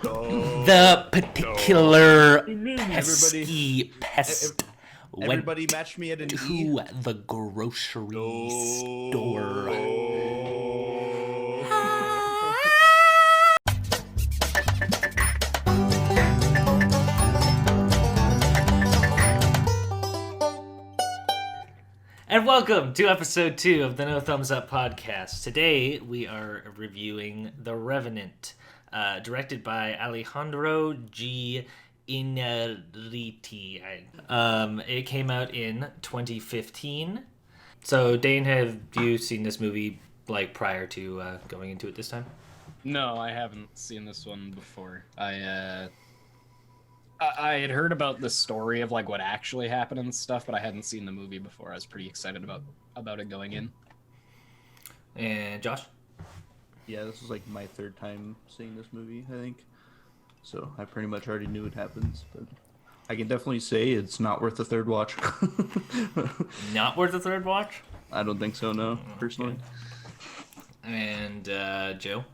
The particular pesky pest Everybody match me at an E. to the grocery store. And welcome to episode 2 of the No Thumbs Up podcast. Today we are reviewing The Revenant, directed by Alejandro G. Inarritu. It came out in 2015. So, Dane, have you seen this movie like prior to going into it this time? No, I haven't seen this one before. I had heard about the story of like what actually happened and stuff, but I hadn't seen the movie before. I was pretty excited about it going in. And Josh? Yeah, this is like my third time seeing this movie, I think. So I pretty much already knew it happens, but I can definitely say it's not worth the third watch. Not worth the third watch? I don't think so, no, personally. And Joe?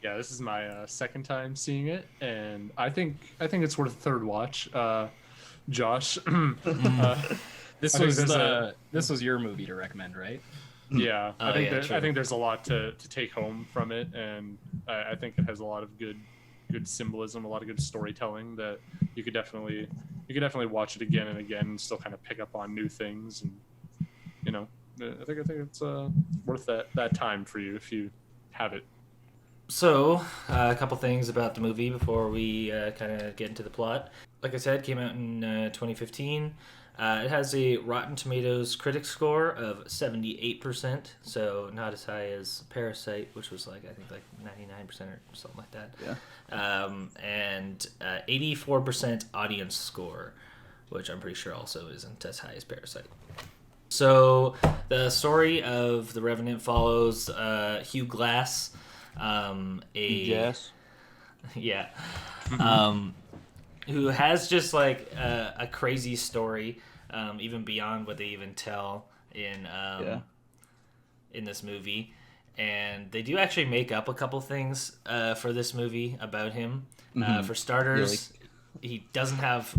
Yeah, this is my second time seeing it, and I think it's worth a third watch. Josh, This was your movie to recommend, right? yeah, Oh, yeah, I think there's a lot to take home from it, and I think it has a lot of good symbolism, a lot of good storytelling that you could definitely watch it again and again and still kind of pick up on new things, and you know, I think it's worth that time for you if you have it. So, a couple things about the movie before we kind of get into the plot. Like I said, it came out in 2015. It has a Rotten Tomatoes critic score of 78%, so not as high as Parasite, which was like 99% or something like that. Yeah. And 84% audience score, which I'm pretty sure also isn't as high as Parasite. So, the story of The Revenant follows Hugh Glass, Yes. yeah, who has just like a crazy story, even beyond what they even tell in this movie. And they do actually make up a couple things for this movie about him. For starters, he doesn't have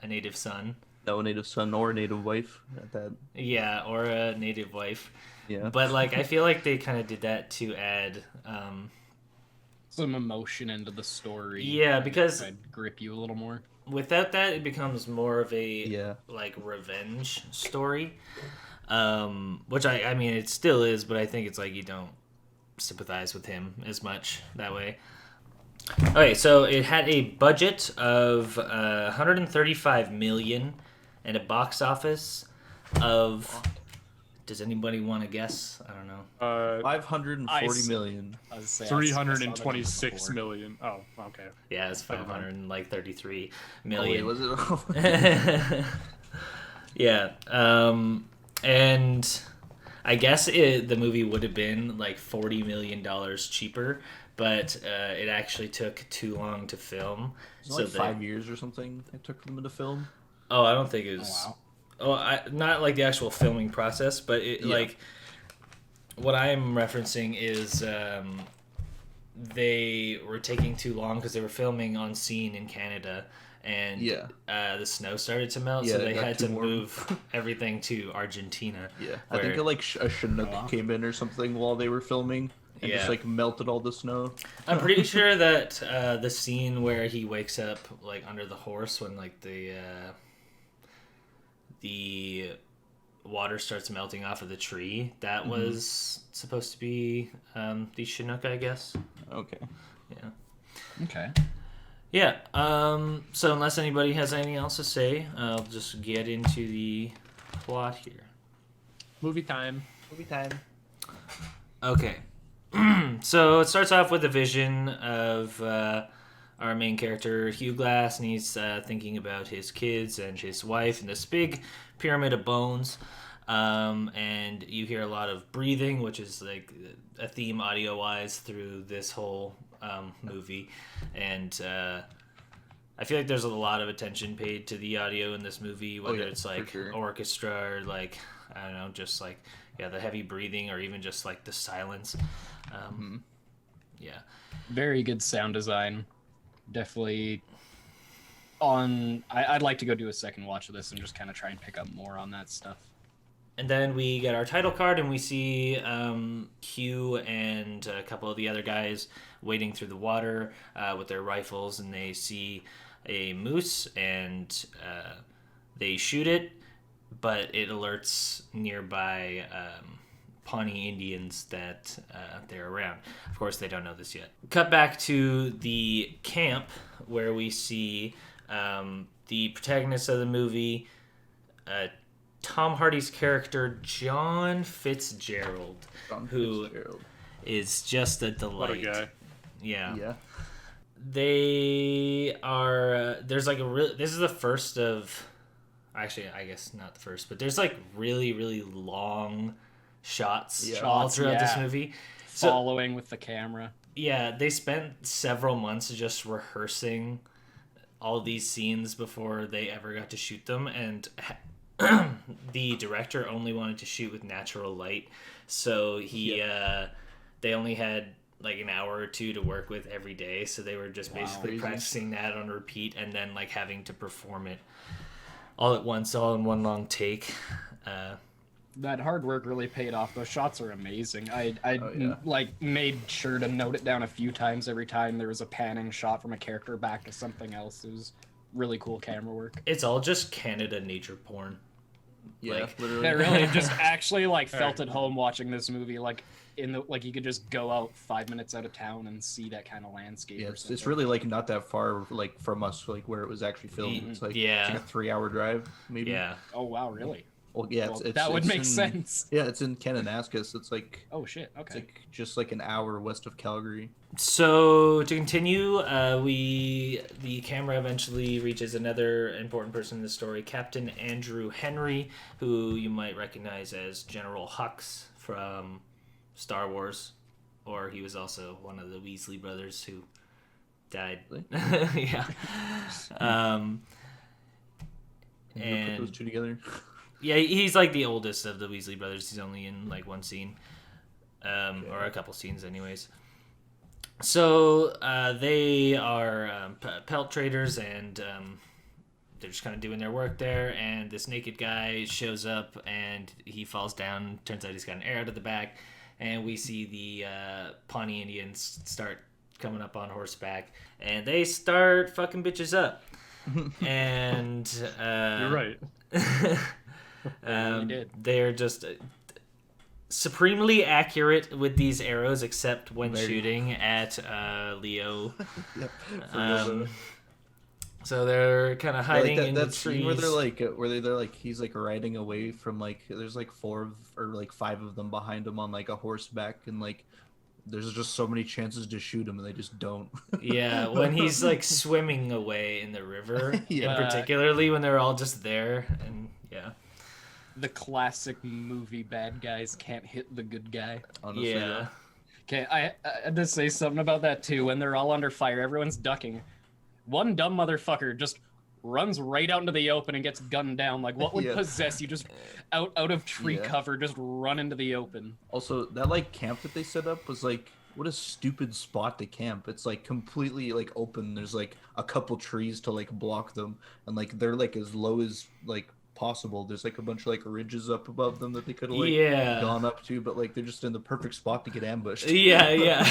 a native son. No native son or native wife at that. Yeah, or a native wife. Yeah. But like, I feel like they kind of did that to add Some emotion into the story. Yeah, because I'd grip you a little more. without that, it becomes more of a Yeah. like revenge story, which I mean it still is, but I think it's like you don't sympathize with him as much that way. Okay, so it had a budget of 135 million and a box office of. Does anybody want to guess? I don't know. 540 million. I was saying, 326 million. Oh, okay. Yeah, it's 533 Oh, million. wait, was it? Yeah, and I guess the movie would have been like $40 million cheaper, but it actually took too long to film. It was like 5 years or something it took them to film. Oh, I don't think it was. Oh, wow. Not like the actual filming process, but like what I'm referencing is they were taking too long because they were filming on scene in Canada, and the snow started to melt, so they had to move everything to Argentina. Yeah, I think like a Chinook came in or something while they were filming and just like melted all the snow. I'm pretty sure that the scene where he wakes up like under the horse when like the water starts melting off of the tree, that was supposed to be the Chinook, I guess. Okay. Yeah. Okay. Yeah. So unless anybody has anything else to say, I'll just get into the plot here. Movie time. Okay. So it starts off with a vision of our main character, Hugh Glass, and he's thinking about his kids and his wife and this big pyramid of bones. And you hear a lot of breathing, which is like a theme audio-wise through this whole movie. And I feel like there's a lot of attention paid to the audio in this movie, whether it's like orchestra or like, I don't know, just like, the heavy breathing or even just like the silence. Yeah. Very good sound design. Definitely I'd like to go do a second watch of this and just kind of try and pick up more on that stuff. And then we get our title card, and we see Hugh and a couple of the other guys wading through the water with their rifles, and they see a moose, and they shoot it, but it alerts nearby Pawnee Indians that they're around. Of course, they don't know this yet. Cut back to the camp where we see the protagonist of the movie, Tom Hardy's character, John Fitzgerald, who is just a delight. What a guy. Yeah. They are. There's like this is the first of. Actually, I guess not the first, but there's like really, really long shots all throughout this movie. Following with the camera. Yeah, they spent several months just rehearsing all these scenes before they ever got to shoot them, and the director only wanted to shoot with natural light, so they only had like an hour or two to work with every day, so they were just basically practicing that on repeat, and then like having to perform it all at once, all in one long take. That hard work really paid off. Those shots are amazing. I like made sure to note it down a few times every time there was a panning shot from a character back to something else. It was really cool camera work. It's all just Canada nature porn. Yeah, like, literally. I really just actually like felt at home watching this movie. Like you could just go out 5 minutes out of town and see that kind of landscape. Yeah, it's really like not that far like from us, like where it was actually filmed. It's like, it's like a 3-hour drive, maybe. Yeah. Oh wow, really? Well, yeah, Well, that would make sense. Yeah, it's in Kananaskis. So it's like, oh shit, okay. It's like just like an hour west of Calgary. So to continue, the camera eventually reaches another important person in the story, Captain Andrew Henry, who you might recognize as General Hux from Star Wars, or he was also one of the Weasley brothers who died. Really? Yeah. And put those two together. Yeah, he's like the oldest of the Weasley brothers. He's only in like one scene, or a couple scenes, anyways. So they are pelt traders, and they're just kind of doing their work there. And this naked guy shows up, and he falls down. Turns out he's got an arrow to the back, and we see the Pawnee Indians start coming up on horseback, and they start fucking bitches up. And you're right. They're just supremely accurate with these arrows, except when shooting at Leo. Yep. So they're kind of hiding in the trees. Where they're like he's like riding away from like there's like 5 of them behind him on like a horseback, and like there's just so many chances to shoot him and they just don't. Yeah, when he's like swimming away in the river, and particularly when they're all just there, and yeah. The classic movie bad guys can't hit the good guy. Honestly, yeah. Okay, I had to say something about that too. When they're all under fire, everyone's ducking. One dumb motherfucker just runs right out into the open and gets gunned down. Like, what would possess you? Just out of tree cover, just run into the open. Also, that like camp that they set up was like, what a stupid spot to camp. It's like completely like open. There's like a couple trees to like block them, and like they're like as low as like possible. There's like a bunch of like ridges up above them that they could have like gone up to, but like they're just in the perfect spot to get ambushed. Yeah.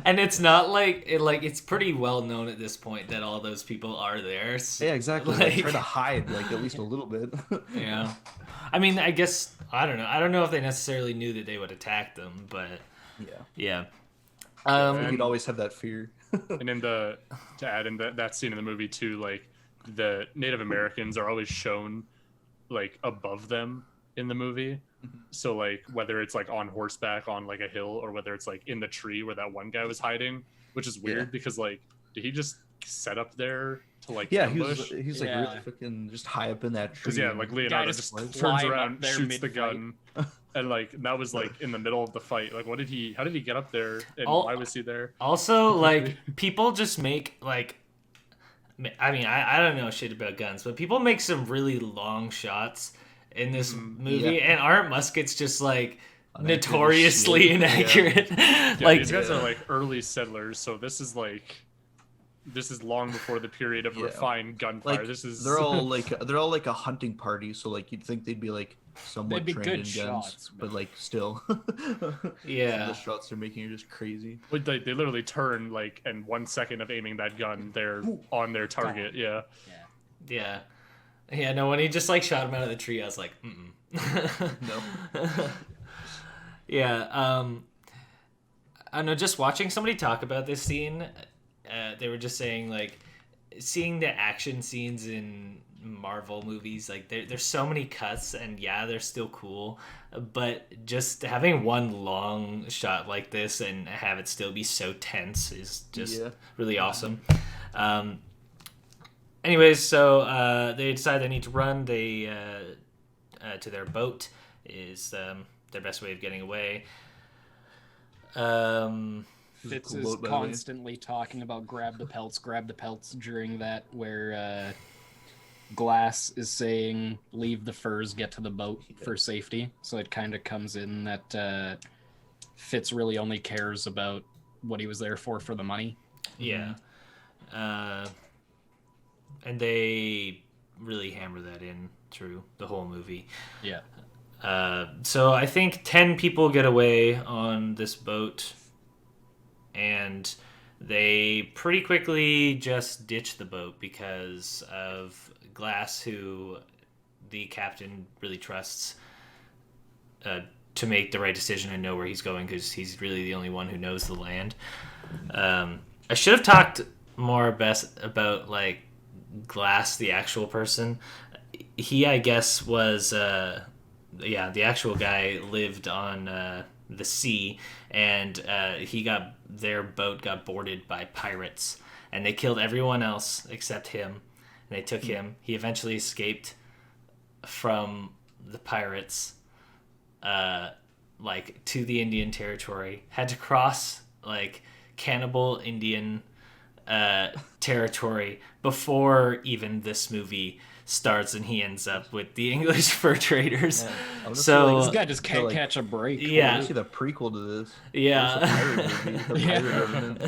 And it's not like it's pretty well known at this point that all those people are there. Yeah, exactly. Like, they try to hide like at least a little bit. Yeah. I mean, I guess I don't know. I don't know if they necessarily knew that they would attack them, but yeah. You'd always have that fear. And in to add in that scene in the movie too, like the Native Americans are always shown like above them in the movie. So like whether it's like on horseback on like a hill, or whether it's like in the tree where that one guy was hiding, which is weird because like did he just set up there to like ambush? He's like really fucking just high up in that tree. Because like Leonardo just turns around, shoots the gun, and like that was like in the middle of the fight. Like how did he get up there, and why was he there? Also, like people just make like, I mean, I don't know shit about guns, but people make some really long shots in this movie, and aren't muskets just like notoriously Yeah. inaccurate. Yeah, Like, these guys are like early settlers, so this is long before the period of Yeah. refined gunfire. Like This is they're all like a hunting party, so like you'd think they'd be like somewhat They'd be trained good in guns, shots, but like still, Yeah. the shots they're making are just crazy. But they literally turn like in 1 second of aiming that gun, they're on their target. Yeah. Yeah. yeah, no. When he just like shot him out of the tree, I was like, No. Yeah. I don't know. Just watching somebody talk about this scene, they were just saying like, seeing the action scenes in Marvel movies, like there's so many cuts, and yeah, they're still cool, but just having one long shot like this and have it still be so tense is just really awesome. Anyways, so they decide they need to run. They to their boat is their best way of getting away. Fitz cool is boat, by the way. constantly talking about grab the pelts during that, where Glass is saying leave the furs, get to the boat for safety. So it kind of comes in that Fitz really only cares about what he was there for the money. Yeah. And they really hammer that in through the whole movie. Yeah. So I think 10 people get away on this boat, and they pretty quickly just ditch the boat because of Glass, who the captain really trusts to make the right decision and know where he's going, because he's really the only one who knows the land. I should have talked more about like Glass, the actual person. He, I guess, was the actual guy lived on the sea, and their boat got boarded by pirates, and they killed everyone else except him. And they took him. He eventually escaped from the pirates, like to the Indian territory. Had to cross like cannibal Indian territory before even this movie starts, and he ends up with the English fur traders. Yeah. So This guy just can't like- catch a break. Yeah. I want to see the prequel to this. yeah. Where's the pirate movie? The Pirate Revenant.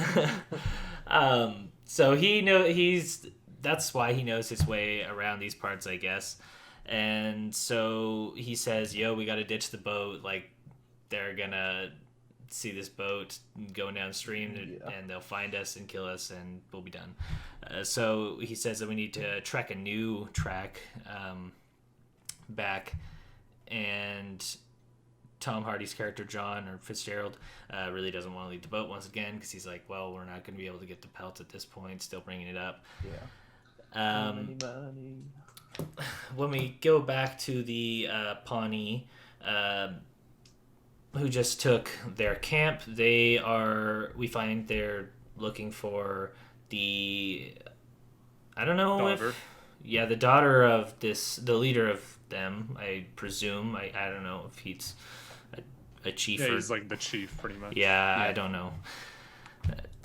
So that's why he knows his way around these parts, I guess. And so he says, "Yo, we got to ditch the boat. Like, they're gonna see this boat going downstream, and they'll find us and kill us, and we'll be done." So he says that we need to trek a new track back, and Tom Hardy's character John, or Fitzgerald, really doesn't want to leave the boat once again, because he's like, well, we're not going to be able to get the pelts at this point, still bringing it up. Money. When we go back to the Pawnee, who just took their camp, we find they're looking for the, I don't know Daughter. the daughter of the leader of them, I presume. I don't know if he's a chief. Yeah, or, he's like the chief, pretty much. yeah, I don't know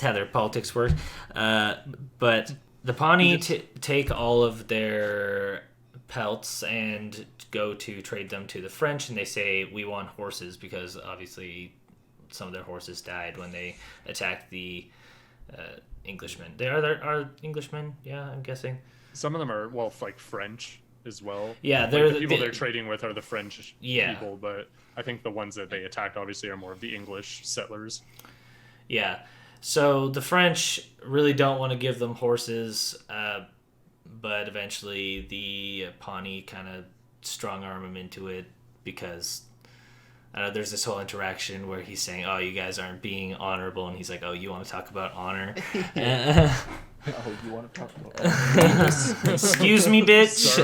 how their politics work. But the Pawnee take all of their pelts and go to trade them to the French, and they say, we want horses, because obviously some of their horses died when they attacked the Englishmen. There are Englishmen, yeah, I'm guessing. Some of them are, well, like French as well. Yeah, Like, they're the people they're trading with are the French Yeah. people, but I think the ones that they attacked obviously are more of the English settlers. Yeah. So the French really don't want to give them horses, but eventually the Pawnee kind of strong arm him into it, because there's this whole interaction where he's saying, oh, you guys aren't being honorable, and he's like, oh, you want to talk about honor? Oh, you want to talk about? Excuse me, bitch.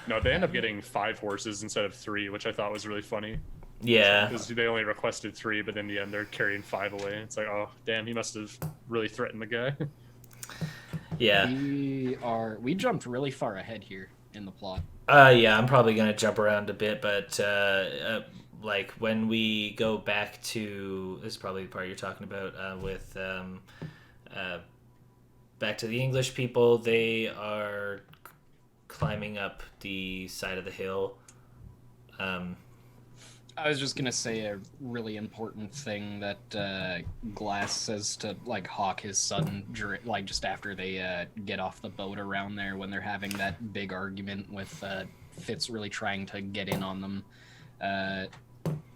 No, they end up getting 5 horses instead of 3, which I thought was really funny. Yeah. Because they only requested 3, but in the end they're carrying 5 away. It's like, oh, damn, he must have really threatened the guy. Yeah. We jumped really far ahead here in the plot. Yeah, I'm probably going to jump around a bit, but like when we go back to, this is probably the part you're talking about, with back to the English people, they are climbing up the side of the hill. I was just gonna say a really important thing that Glass says to like Hawk, his son, like just after they get off the boat around there when they're having that big argument with Fitz really trying to get in on them.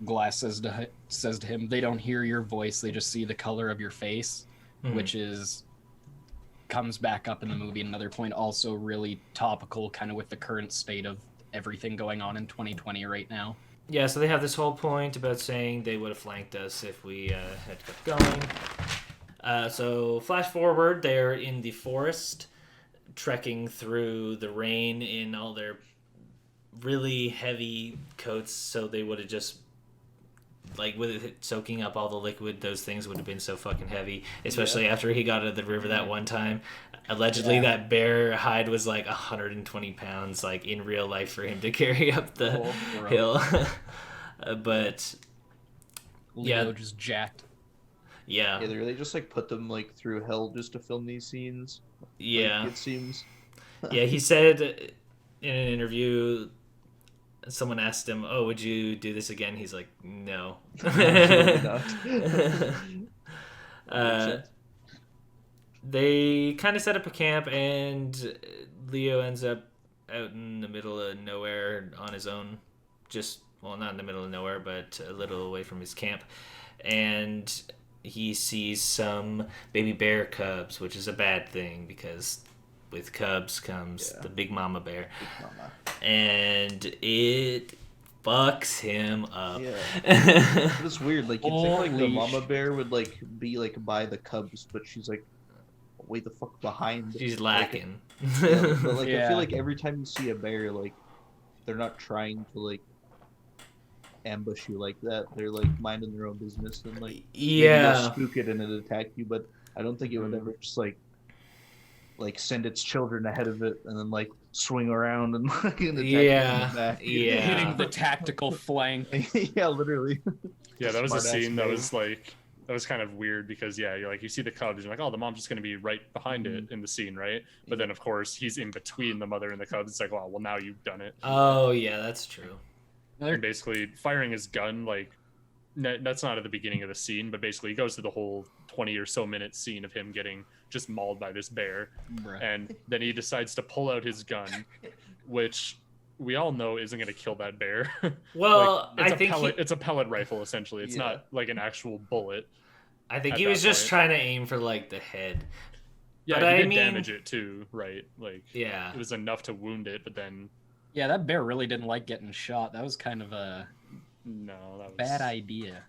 Glass says to him, "They don't hear your voice; they just see the color of your face," which comes back up in the movie. Another point, also really topical, kind of with the current state of everything going on in 2020 right now. Yeah, so they have this whole point about saying they would have flanked us if we had kept going. So flash forward, they're in the forest, trekking through the rain in all their really heavy coats, so they would have just, like, with it soaking up all the liquid, those things would have been so fucking heavy, especially after he got out of the river that one time. Allegedly, that bear hide was like 120 pounds, like in real life, for him to carry up the hill. But Leo just jacked. Yeah, they really just like put them like through hell just to film these scenes. Yeah, like, it seems. Yeah, he said in an interview, someone asked him, "Oh, would you do this again?" He's like, "No." Absolutely not. They kind of set up a camp, and Leo ends up out in the middle of nowhere on his own. Not in the middle of nowhere, but a little away from his camp. And he sees some baby bear cubs, which is a bad thing because with cubs comes the big mama bear. Big mama. And it fucks him up. Yeah. It's weird. Like, you'd think like the mama bear would like be like by the cubs, but she's like way the fuck behind. She's lacking. But like I feel like every time you see a bear, like they're not trying to like ambush you like that. They're like minding their own business and like maybe they'll spook it and it attack you, but I don't think it would ever just like send its children ahead of it and then like swing around and like attack them back. Hitting the tactical flank. Yeah, literally. Yeah, that was a scene that was kind of weird because you see the cubs, you're like, oh, the mom's just gonna be right behind it in the scene, right? But then of course he's in between the mother and the cubs. It's like, well, now you've done it. Oh yeah, that's true. And basically firing his gun, like that's not at the beginning of the scene, but basically he goes through the whole 20 or so minute scene of him getting just mauled by this bear. And then he decides to pull out his gun, which we all know isn't going to kill that bear. Well, it's a pellet rifle essentially. It's not like an actual bullet. I think he was just trying to aim for like the head. Yeah, but he did damage it too, right? Like, yeah, it was enough to wound it, but then that bear really didn't like getting shot. That was kind of a bad idea.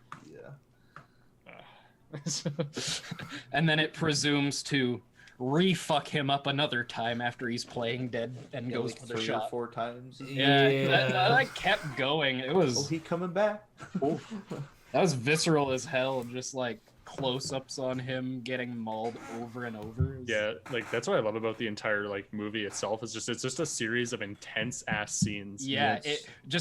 And then it presumes to re-fuck him up another time after he's playing dead and goes like for the 3 shot. or 4 times. That kept going. It was. Oh, he coming back. That was visceral as hell. Just like close-ups on him getting mauled over and over. Yeah, like that's what I love about the entire like movie itself. It's just a series of intense ass scenes. Yeah,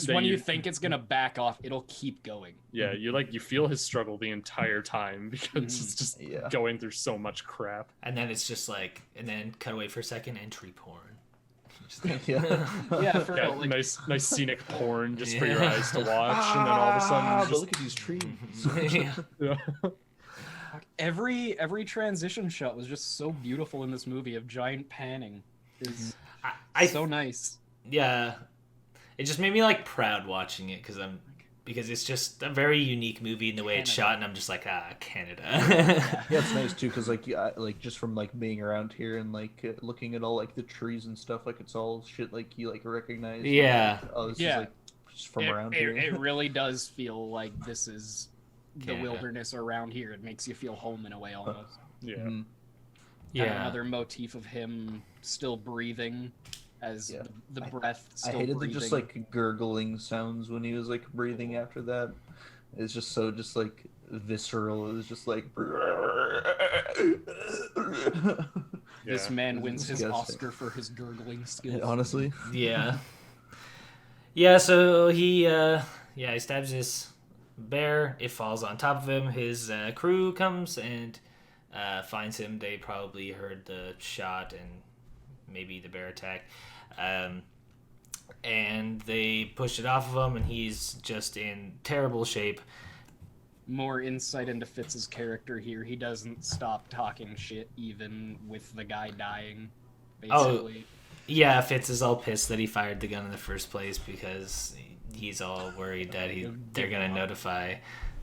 when you think it's gonna back off, it'll keep going. Yeah, you feel his struggle the entire time because it's just going through so much crap. And then it's just like, and then cut away for a second, entry porn. Nice scenic porn just for your eyes to watch, and then all of a sudden, look at these trees. Every transition shot was just so beautiful in this movie of giant panning. It's so nice. Yeah, it just made me like proud watching it because it's just a very unique movie in the way it's shot, and I'm just like, Canada. Yeah, it's nice too because like just from like being around here and like looking at all like the trees and stuff, like it's all shit like you like recognize. Yeah. This is like just from around here. It really does feel like this is Canada. The wilderness around here. It makes you feel home in a way almost. Yeah. Mm-hmm. Another motif of him still breathing as the breath still I hated breathing. the just like gurgling sounds when he was like breathing after that. It's just so just like visceral. It was just like This man wins his Oscar for his gurgling skills. Honestly. Yeah. Yeah, so he stabs his bear. It falls on top of him. His crew comes and finds him. They probably heard the shot and maybe the bear attack. and they push it off of him, and he's just in terrible shape. More insight into Fitz's character here. He doesn't stop talking shit even with the guy dying, basically. Yeah, Fitz is all pissed that he fired the gun in the first place because he's all worried that they're going to notify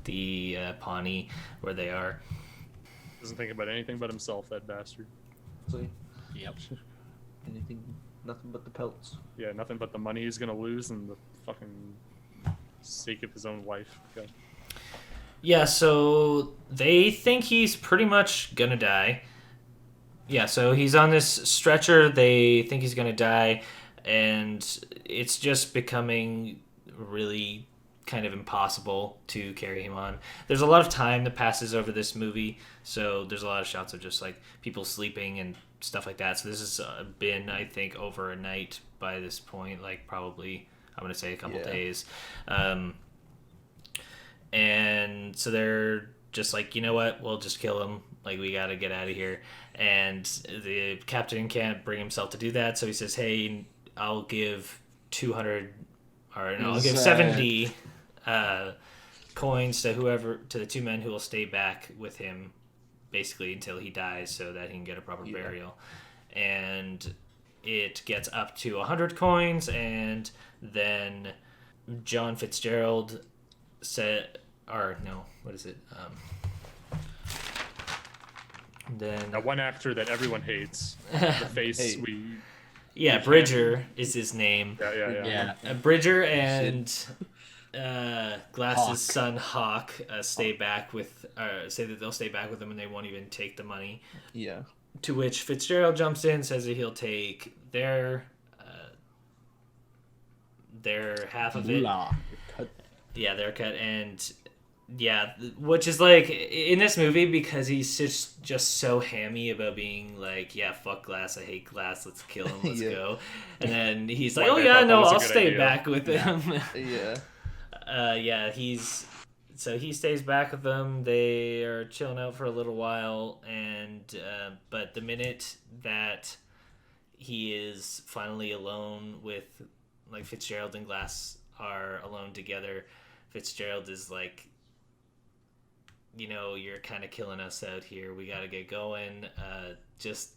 the Pawnee where they are. Doesn't think about anything but himself, that bastard. So, Yep. anything, nothing but the pelts. Yeah, nothing but the money he's gonna lose and the fucking sake of his own wife. God. Yeah, so they think he's pretty much going to die. Yeah, so he's on this stretcher. They think he's going to die, and it's just becoming really kind of impossible to carry him on. There's a lot of time that passes over this movie, so there's a lot of shots of just like people sleeping and stuff like that. So this has been, I think, over a night by this point, like probably, I'm going to say a couple days. And so they're just like, you know what, we'll just kill him. Like, we got to get out of here. And the captain can't bring himself to do that, so he says, hey, I'll give 200, or no, I'll give 70 coins to the two men who will stay back with him, basically until he dies, so that he can get a proper burial. And it gets up to 100 coins, and then John Fitzgerald said, or no, what is it? Then That one actor that everyone hates, the face Bridger is his name. Yeah. Bridger and Glass's son Hawk stay back with, say that they'll stay back with him and they won't even take the money. Yeah. To which Fitzgerald jumps in, says that he'll take their half of it. Yeah, their cut, and which is like in this movie, because he's just so hammy about being like, yeah, fuck Glass, I hate Glass, let's kill him, let's go. And then he's like, Well, oh I yeah, thought no, that was a I'll good stay idea. back with him. Yeah. He stays back with them. They are chilling out for a little while, and but the minute that he is finally alone with, like, Fitzgerald and Glass are alone together, Fitzgerald is like, you know, you're kind of killing us out here. We got to get going. Just,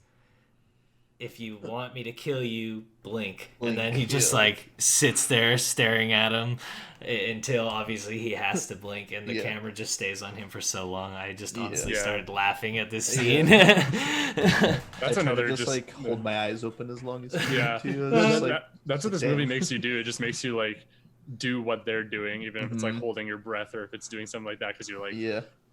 if you want me to kill you, blink. And then he just like sits there staring at him until obviously he has to blink, and the camera just stays on him for so long. I just honestly started laughing at this scene. That's another just like hold my eyes open as long as Yeah. too. That's what this movie makes you do. It just makes you like do what they're doing, even if it's like holding your breath or if it's doing something like that, because you're like,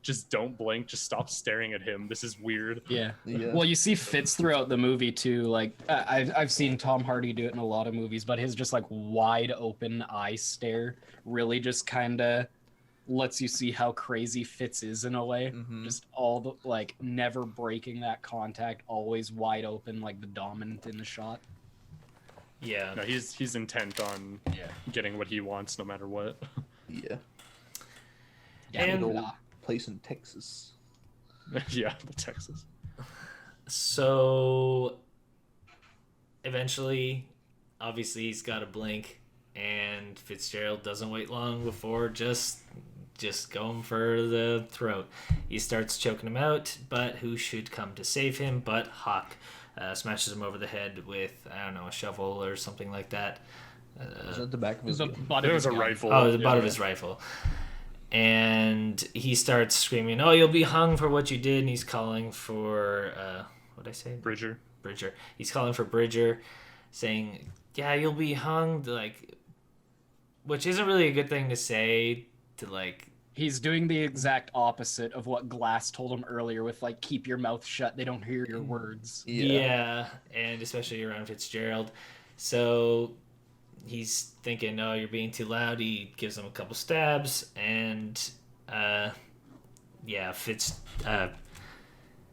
just don't blink, just stop staring at him. This is weird. Yeah. Well, you see Fitz throughout the movie too. Like I've seen Tom Hardy do it in a lot of movies, but his just like wide open eye stare really just kind of lets you see how crazy Fitz is in a way. Just all the like never breaking that contact, always wide open, like the dominant in the shot. Yeah. No, he's intent on getting what he wants, no matter what. Yeah. And Good old place in Texas. Yeah, the Texas. So eventually, obviously, he's got to blink, and Fitzgerald doesn't wait long before just going for the throat. He starts choking him out, but who should come to save him but Hawk? Smashes him over the head with, I don't know, a shovel or something like that. Was that the back of his It It was a rifle. Oh, the butt of his rifle. And he starts screaming, oh, you'll be hung for what you did. And he's calling for, what'd I say? Bridger. He's calling for Bridger, saying, yeah, you'll be hung. Like, which isn't really a good thing to say to, like... He's doing the exact opposite of what Glass told him earlier with, like, keep your mouth shut, they don't hear your words. Yeah, and especially around Fitzgerald. So he's thinking, no, you're being too loud. He gives him a couple stabs, and Fitz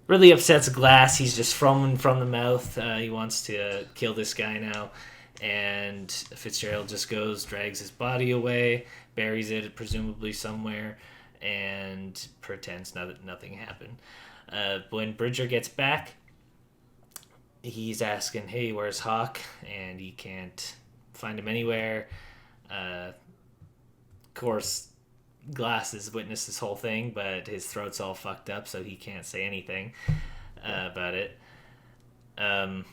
really upsets Glass. He's just from the mouth. He wants to kill this guy now, and Fitzgerald just drags his body away, buries it presumably somewhere, and pretends nothing happened. When Bridger gets back, he's asking, hey, where's Hawk? And he can't find him anywhere. Of course, Glass has witnessed this whole thing, but his throat's all fucked up, so he can't say anything about it. That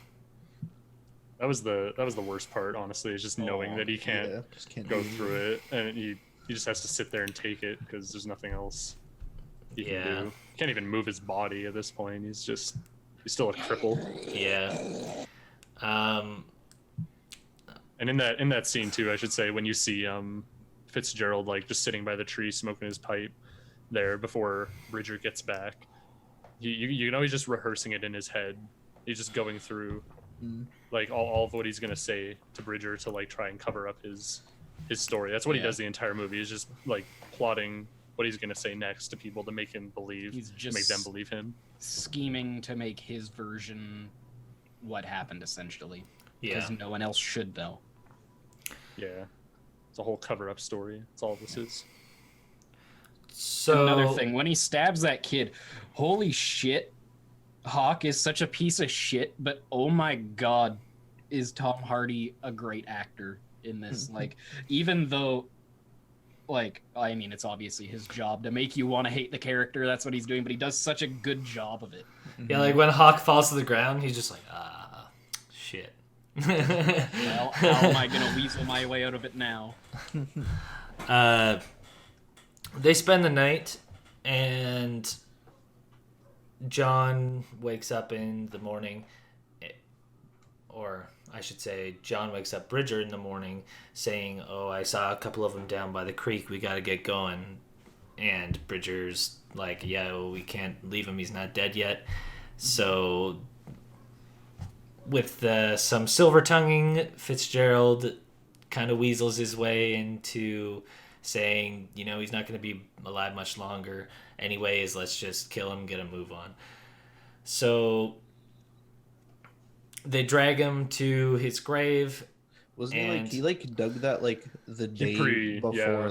was the worst part, honestly, is just knowing that he can't just can't go through it, and he just has to sit there and take it because there's nothing else he can do. He can't even move his body at this point. He's still a cripple. Yeah. And in that scene too, I should say, when you see Fitzgerald like just sitting by the tree smoking his pipe there before Bridger gets back, you know he's just rehearsing it in his head. He's just going through like all of what he's gonna say to Bridger to like try and cover up his story. That's what he does the entire movie. He's just like plotting what he's gonna say next to people to make him believe. He's just make them believe him. Scheming to make his version what happened, essentially. Because no one else should know. Yeah, it's a whole cover-up story. That's all this is. So another thing, when he stabs that kid, holy shit, Hawk is such a piece of shit, but oh my god, is Tom Hardy a great actor in this. Like, even though, like, I mean, it's obviously his job to make you want to hate the character, that's what he's doing, but he does such a good job of it. Yeah, like when Hawk falls to the ground, he's just like, shit. Well, how am I gonna weasel my way out of it now? They spend the night, and John wakes up in the morning, or I should say, John wakes up Bridger in the morning saying, "Oh, I saw a couple of them down by the creek. We gotta get going." And Bridger's like, "Yeah, well, we can't leave him. He's not dead yet." So with some silver tonguing, Fitzgerald kind of weasels his way into saying, he's not going to be alive much longer. Anyways, let's just kill him, get a move on. So they drag him to his grave. Wasn't he dug that the day before? Yeah.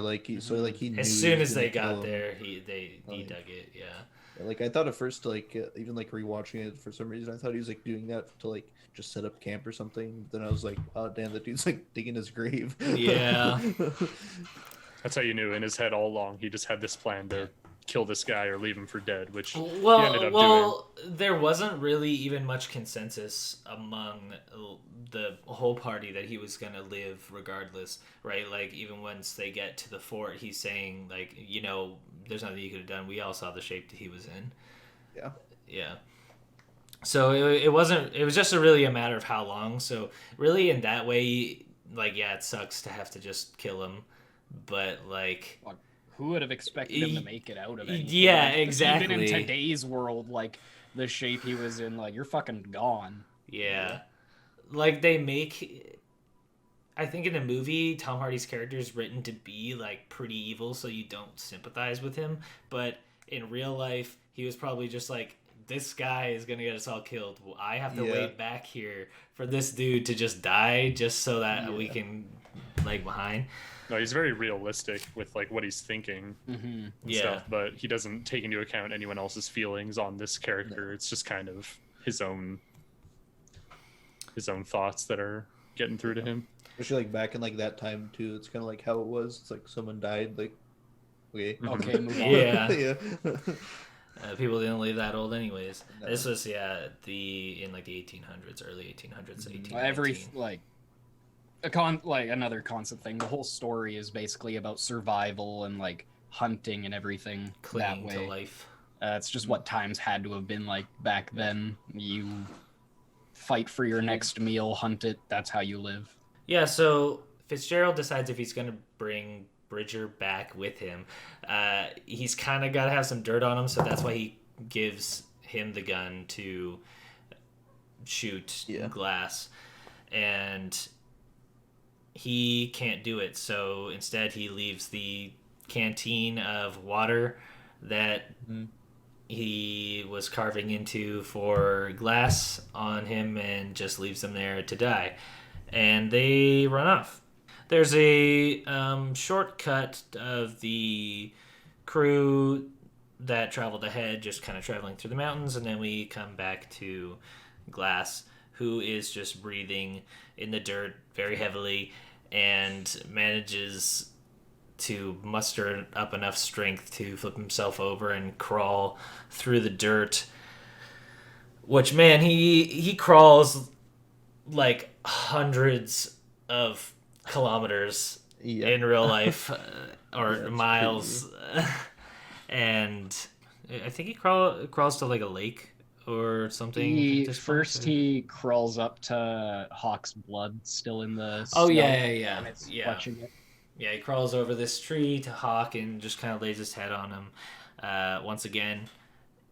He knew as soon as they got there, he dug it. Yeah. I thought at first, even rewatching it for some reason, I thought he was doing that to just set up camp or something. But then I was like, oh damn, that dude's digging his grave. Yeah. That's how you knew in his head all along. He just had this plan to kill this guy or leave him for dead, which he ended up doing. There wasn't really even much consensus among the whole party that he was going to live regardless, right? Like, even once they get to the fort, he's saying, there's nothing you could have done. We all saw the shape that he was in. Yeah. Yeah. So it was just really a matter of how long. So really in that way, it sucks to have to just kill him. But, who would have expected him to make it out of it? Yeah, exactly. Even in today's world, the shape he was in, you're fucking gone. Yeah. They make... I think in the movie, Tom Hardy's character is written to be, pretty evil, so you don't sympathize with him. But in real life, he was probably just this guy is going to get us all killed. Well, I have to wait back here for this dude to just die just so that we can lag behind. No, he's very realistic with what he's thinking and stuff, but he doesn't take into account anyone else's feelings on this character. No. It's just kind of his own thoughts that are getting through to him. Especially back in that time too. It's kind of how it was. It's someone died. Okay, move on. Yeah. People didn't live that old anyways. No. This was in the 1800s, early 1800s, 1819. Another constant thing. The whole story is basically about survival and hunting and everything. Clinging that way. To life. It's just what times had to have been like back then. You fight for your next meal, hunt it. That's how you live. Yeah. So Fitzgerald decides if he's going to bring Bridger back with him, he's kind of got to have some dirt on him. So that's why he gives him the gun to shoot Glass, and he can't do it, so instead he leaves the canteen of water that he was carving into for Glass on him and just leaves them there to die. And they run off. There's a shortcut of the crew that traveled ahead, just kind of traveling through the mountains, and then we come back to Glass, who is just breathing in the dirt very heavily and manages to muster up enough strength to flip himself over and crawl through the dirt. Which, man, he crawls like hundreds of kilometers in real life, or miles. And I think he crawls to like a lake or something. He crawls up to Hawk's blood still in the snow. Oh, yeah. And it's clutching it. Yeah, he crawls over this tree to Hawk and just kind of lays his head on him. Once again,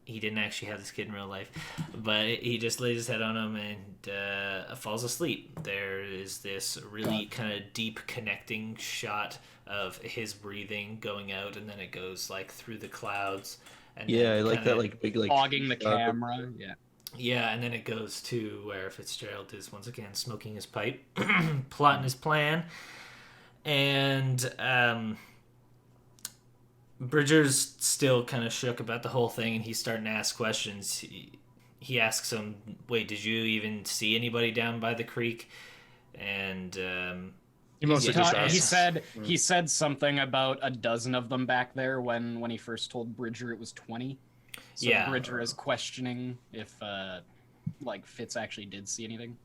he didn't actually have this kid in real life, but he just lays his head on him and falls asleep. There is this really kind of deep connecting shot of his breathing going out, and then it goes like through the clouds. And I like that, like big, like fogging the camera. Yeah, and then it goes to where Fitzgerald is once again smoking his pipe, plotting his plan, and Bridger's still kind of shook about the whole thing, and he's starting to ask questions. He asks him, "Wait, did you even see anybody down by the creek?" And he said something about a dozen of them back there when he first told Bridger it was 20. So Bridger is questioning if like Fitz actually did see anything.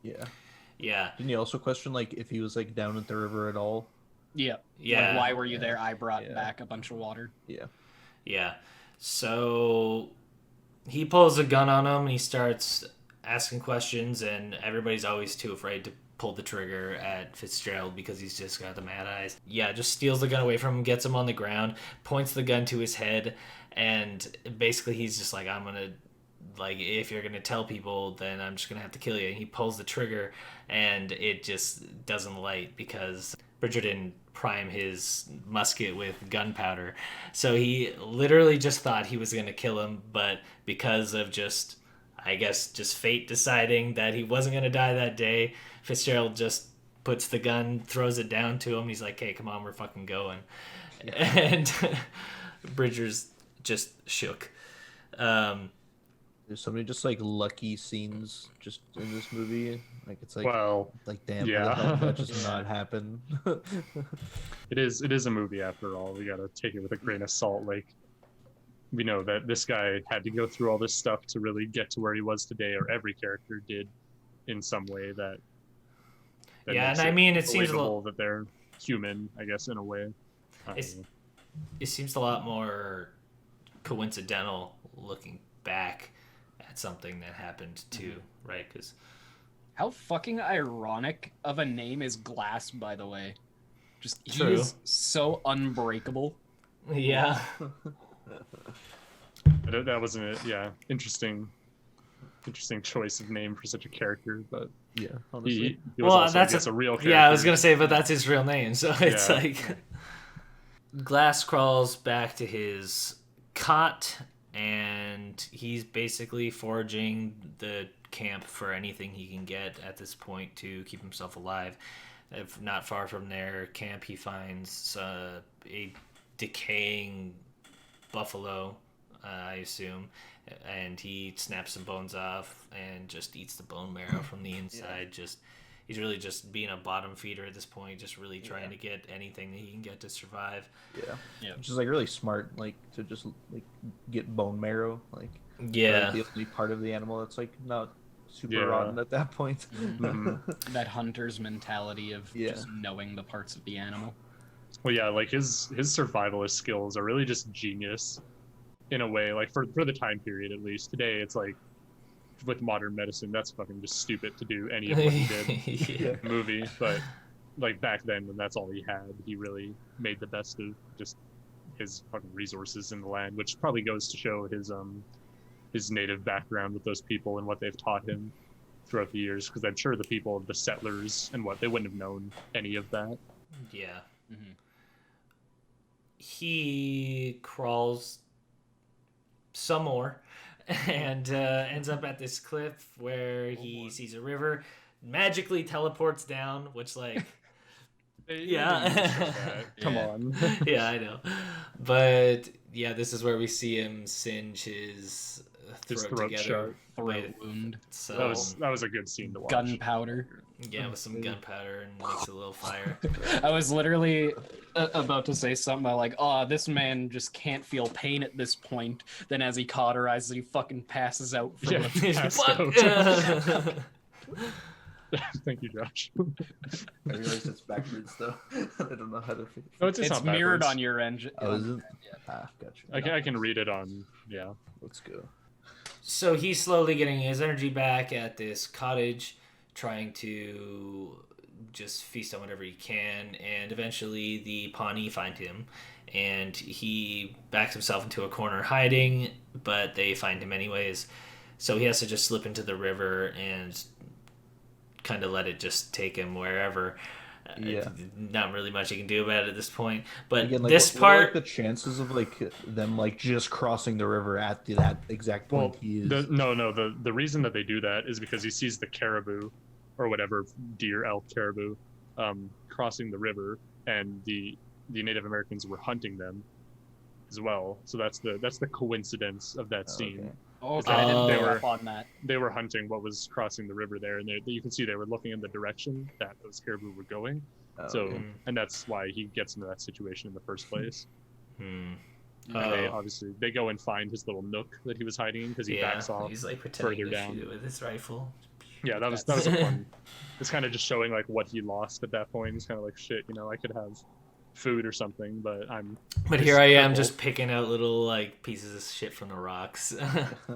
Yeah. Didn't he also question like if he was like down at the river at all? Yeah. Like, why were you there? I brought back a bunch of water. Yeah. So he pulls a gun on him and he starts asking questions, and everybody's always too afraid to pull the trigger at Fitzgerald because he's just got the mad eyes. Yeah, just steals the gun away from him, gets him on the ground, points the gun to his head, and basically he's just like, I'm gonna, like, if you're gonna tell people, then I'm just gonna have to kill you. And he pulls the trigger and it just doesn't light because Bridger didn't prime his musket with gunpowder. So he literally just thought he was gonna kill him, but because of just, I guess, just fate deciding that he wasn't gonna die that day, Fitzgerald just puts the gun, throws it down to him. He's like, hey, come on, we're fucking going. And Bridger's just shook. There's so many just like lucky scenes just in this movie. Like it's like, like damn, that just not happen. It is a movie after all. We gotta take it with a grain of salt. Like, we know that this guy had to go through all this stuff to really get to where he was today, or every character did in some way that and I mean, it seems a little that they're human, I guess, in a way. It seems a lot more coincidental looking back at something that happened too, right? Because how fucking ironic of a name is Glass, by the way. Just he True. is so unbreakable. Yeah. That wasn't it. Yeah, interesting choice of name for such a character, but honestly. he was also, I guess, a real character. Yeah, I was gonna say, but that's his real name, so it's like Glass crawls back to his cot, and he's basically foraging the camp for anything he can get at this point to keep himself alive. If not far from their camp, he finds a decaying buffalo, I assume, and he snaps some bones off and just eats the bone marrow from the inside. He's really just being a bottom feeder at this point, just really trying to get anything that he can get to survive. Which is like really smart, like to just like get bone marrow, like the only part of the animal that's like not super rotten at that point. That hunter's mentality of just knowing the parts of the animal. Well, yeah, like his survivalist skills are really just genius in a way, like for the time period at least. Today it's like, with modern medicine, that's fucking just stupid to do any of what he did in the movie. But like back then, when that's all he had, he really made the best of just his fucking resources in the land, which probably goes to show his native background with those people and what they've taught him throughout the years. Because I'm sure the people, the settlers and they wouldn't have known any of that. Yeah. Mm-hmm. He crawls some more and ends up at this cliff where he sees a river, magically teleports down, which like Come on. Yeah, I know. But yeah, this is where we see him singe his his throat throat together. shut. Throat wound. So That was a good scene to watch. Gunpowder. yeah, with some gunpowder and makes a little fire. I was literally about to say something about like, oh, this man just can't feel pain at this point. Then as he cauterizes, he fucking passes out. From Yeah, the... passed Fuck! out. Thank you, Josh. I realized it's backwards though. I don't know how to fix No, it. It's not mirrored backwards. on your engine. Oh, is it? Ah, gotcha. I can read it on. Yeah. Let's go. So he's slowly getting his energy back at this cottage, trying to just feast on whatever he can, and eventually the Pawnee find him, and he backs himself into a corner hiding, but they find him anyways. So he has to just slip into the river and kind of let it just take him wherever. Yeah. Not really much he can do about it at this point. But Again, like, this what are, part, like, the chances of like them like just crossing the river at that exact point he is? The reason that they do that is because he sees the caribou, or whatever, deer, elk, caribou, crossing the river, and the Native Americans were hunting them as well. So that's the coincidence of that scene. Okay. Okay, I didn't They pick were- up on that. They were hunting what was crossing the river there, and you can see they were looking in the direction that those caribou were going. Oh, So, okay. and that's why he gets into that situation in the first place. hmm. And they Oh. obviously they go and find his little nook that he was hiding because he Yeah, backs off. he's like pretending further to down. shoot it with his rifle. Yeah, that was a fun. It's kind of just showing like what he lost at that point. He's kind of like, shit, I could have food or something, but I'm But just here I am, crippled. just picking out little like pieces of shit from the rocks.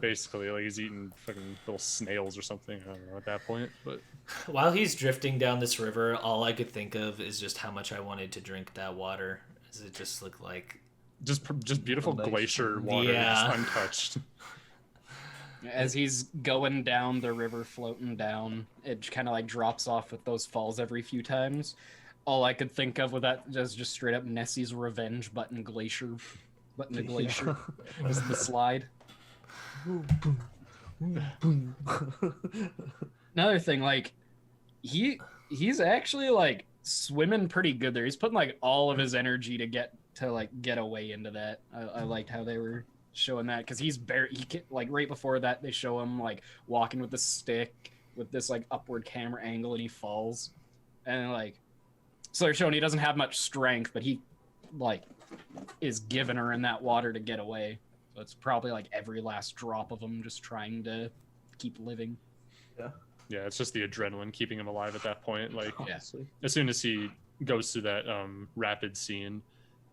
basically like he's eating fucking little snails or something. I don't know at that point, but While he's drifting down this river, all I could think of is just how much I wanted to drink that water. Does it just look like? just beautiful Nice. glacier water, Yeah. just untouched. As he's going down the river, floating down, it kind of like drops off with those falls every few times. All I could think of with that was just straight up Nessie's Revenge button glacier. Button to glacier. Was the slide. Another thing, like, he's actually like swimming pretty good there. He's putting like all of his energy to get away into that. I liked how they were showing that because like right before that they show him like walking with the stick with this like upward camera angle and he falls, and like so they're showing he doesn't have much strength, but he like is giving her in that water to get away. So it's probably like every last drop of him just trying to keep living. Yeah, it's just the adrenaline keeping him alive at that point. Like, Yeah. as soon as he goes through that rapid scene,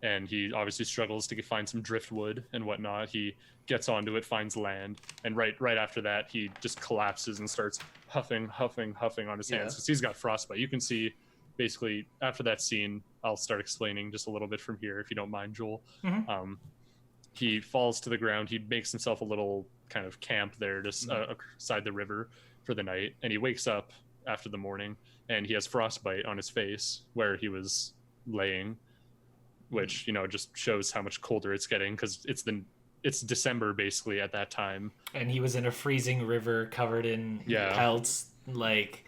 and he obviously struggles to find some driftwood and whatnot, he gets onto it, finds land, and right after that, he just collapses and starts huffing on his hands because he's got frostbite. You can see, basically, after that scene, I'll start explaining just a little bit from here, if you don't mind, Joel. Mhm. He falls to the ground. He makes himself a little kind of camp there, just beside the river for the night, and he wakes up after the morning and he has frostbite on his face where he was laying, which just shows how much colder it's getting because it's December basically at that time, And he was in a freezing river covered in Yeah. pelts. Like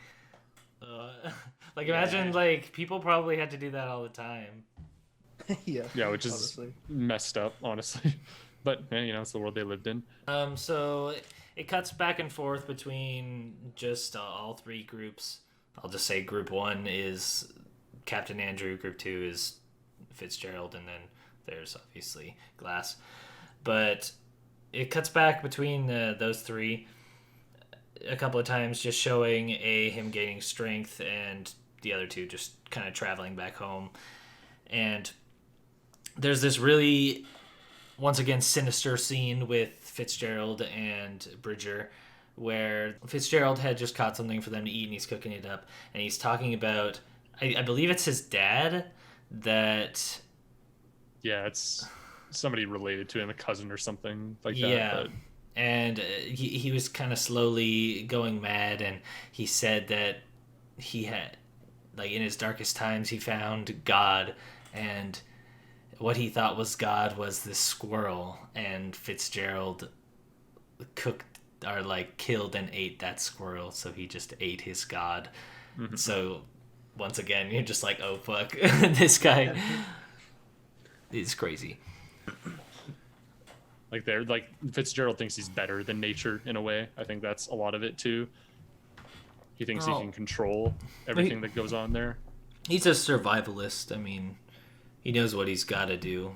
imagine like people probably had to do that all the time. yeah, which is honestly. messed up, honestly. But it's the world they lived in. So it cuts back and forth between just all three groups. I'll just say group 1 is Captain Andrew, group 2 is Fitzgerald, and then there's obviously Glass. But it cuts back between those three a couple of times, just showing him gaining strength and the other two just kind of traveling back home. And there's this really, once again, sinister scene with Fitzgerald and Bridger where Fitzgerald had just caught something for them to eat and he's cooking it up, and he's talking about, I believe it's his dad that... Yeah, it's somebody related to him, a cousin or something like that. Yeah. But And he was kind of slowly going mad, and he said that he had, like, in his darkest times, he found God, and what he thought was God was this squirrel, and Fitzgerald cooked or like killed and ate that squirrel, so he just ate his God. Mhm. So once again, you're just like, oh fuck, this guy is crazy. Like they're like Fitzgerald thinks he's better than nature in a way. I think that's a lot of it too. He thinks he can control everything that goes on there. He's a survivalist. I mean, he knows what he's got to do.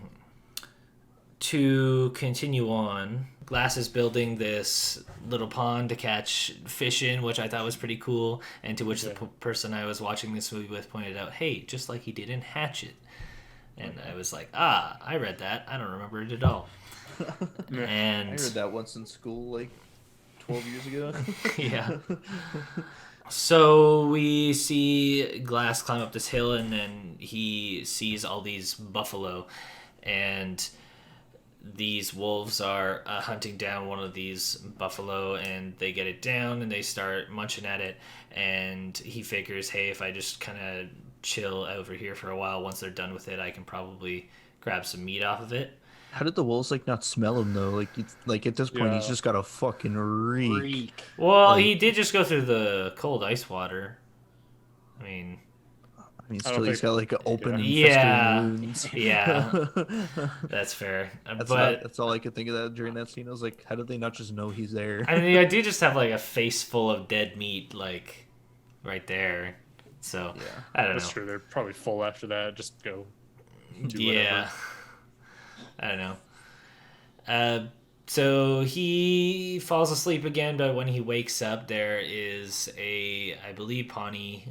To continue on, Glass is building this little pond to catch fish in, which I thought was pretty cool, and to which the person I was watching this movie with pointed out, hey, just like he did in Hatchet. And I was like, I read that. I don't remember it at all. And I heard that once in school, like 12 years ago. Yeah. So we see Glass climb up this hill, and then he sees all these buffalo, and these wolves are hunting down one of these buffalo, and they get it down and they start munching at it, and he figures, hey, if I just kind of chill over here for a while, once they're done with it, I can probably grab some meat off of it. How did the wolves like not smell him though? Like it's like at this point he's just got a fucking reek. Well, Like- he did just go through the cold ice water. I mean, Still he's got like an open and Yeah. festering wounds. yeah, that's fair. That's But that's all I could think of that during that scene. I was like, how did they not just know he's there? I mean, I do just have like a face full of dead meat, like right there. So Yeah. I don't That's know. true. They're probably full after that. Just go. Do Yeah, I don't know. So he falls asleep again, but when he wakes up, there is I believe, Pawnee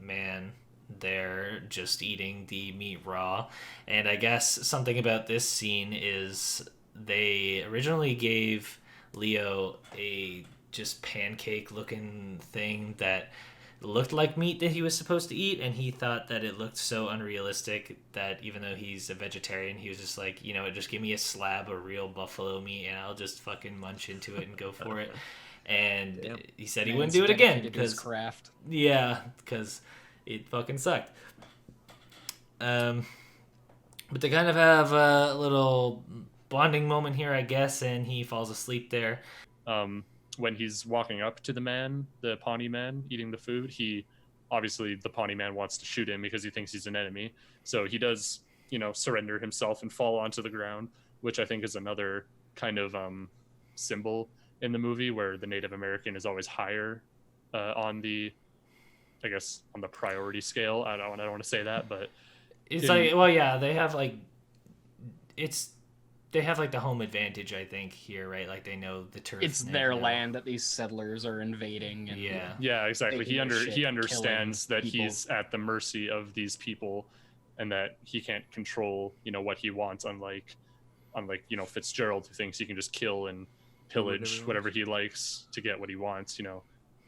man there just eating the meat raw. And I guess something about this scene is they originally gave Leo a just pancake looking thing that looked like meat that he was supposed to eat, and he thought that it looked so unrealistic that even though he's a vegetarian, he was just like, just give me a slab of real buffalo meat and I'll just fucking munch into it and go for it. And Yep. he said he Man's wouldn't do it again dedicated to his because craft. because it fucking sucked. But they kind of have a little bonding moment here, I guess, and he falls asleep there. When he's walking up to the Pawnee man eating the food, the Pawnee man wants to shoot him because he thinks he's an enemy. So he does, surrender himself and fall onto the ground, which I think is another kind of symbol in the movie where the Native American is always higher on the priority scale. I don't want to say that, but It's they have they have like the home advantage, I think, here, right? Like they know the turf. It's and their everything. land that these settlers are invading. And yeah, exactly. Taking their shit, He understands that killing he's at the mercy of these people, and that he can't control, what he wants. Unlike Fitzgerald, who thinks he can just kill and pillage whatever he likes to get what he wants.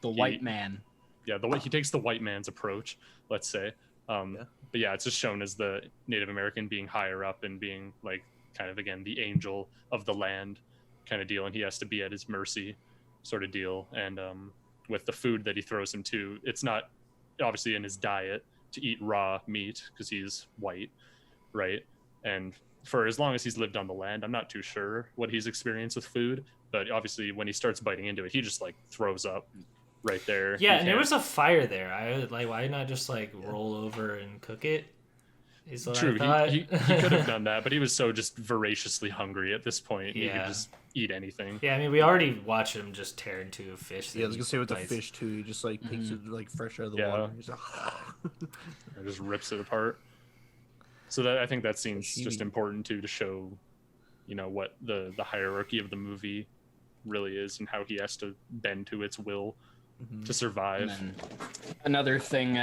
the white man. Yeah, he takes the white man's approach, let's say. But yeah, it's just shown as the Native American being higher up and being like kind of, again, the angel of the land kind of deal, and he has to be at his mercy sort of deal. And with the food that he throws him to, it's not obviously in his diet to eat raw meat because he's white, right? And for as long as he's lived on the land, I'm not too sure what he's experienced with food, but obviously when he starts biting into it, he just like throws up right there. Yeah, and there was a fire there. I was like, why not just like roll over and cook it? Is what True, I thought. he could have done that, but he was so just voraciously hungry at this point. He Yeah. could just eat anything. Yeah, I mean, we already watched him just tear into a fish. Yeah, I was gonna say with the bites. fish too, he just like takes it like fresh out of the Yeah. water. He's like, It just rips it apart. So that I think that scene's Sashimi. just important too, to show, what the hierarchy of the movie really is and how he has to bend to its will to survive. And then another thing,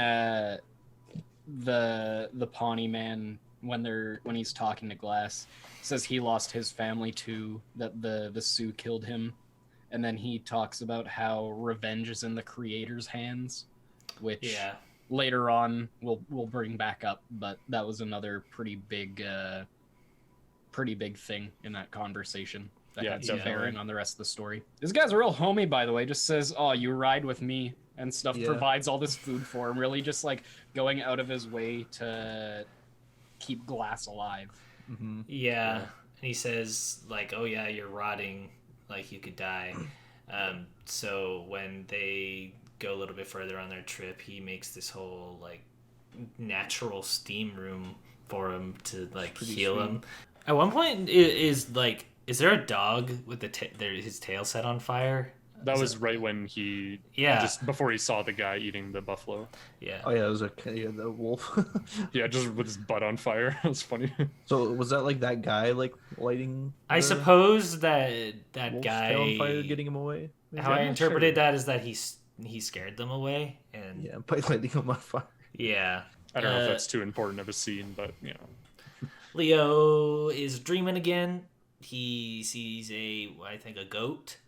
the Pawnee man, when he's talking to Glass, says he lost his family too, that the Sioux killed him, and then he talks about how revenge is in the creator's hands, which Yeah. later on we'll bring back up, but that was another pretty big thing in that conversation that Yeah, had some definitely. bearing on the rest of the story. This guy's a real homie, by the way. Just says, "Oh, you ride with me," and stuff. Yeah. Provides all this food for him. Really, just like going out of his way to keep Glass alive. Yeah. And he says, like, oh, yeah, you're rotting. Like, you could die. So when they go a little bit further on their trip, he makes this whole, like, natural steam room for him to, like, heal him. At one point, is like, Is there a dog with his tail set on fire? That was right when he, Yeah. just before he saw the guy eating the buffalo. Yeah. Oh yeah, it was the wolf. Yeah, just with his butt on fire. It was funny. So was that like that guy like lighting? I the suppose that wolf's guy. tail on fire, getting him away. How I I'm not interpreted sure. that is that he scared them away, and Yeah, by lighting him on fire. yeah. I don't know if that's too important of a scene, but Leo is dreaming again. He sees I think a goat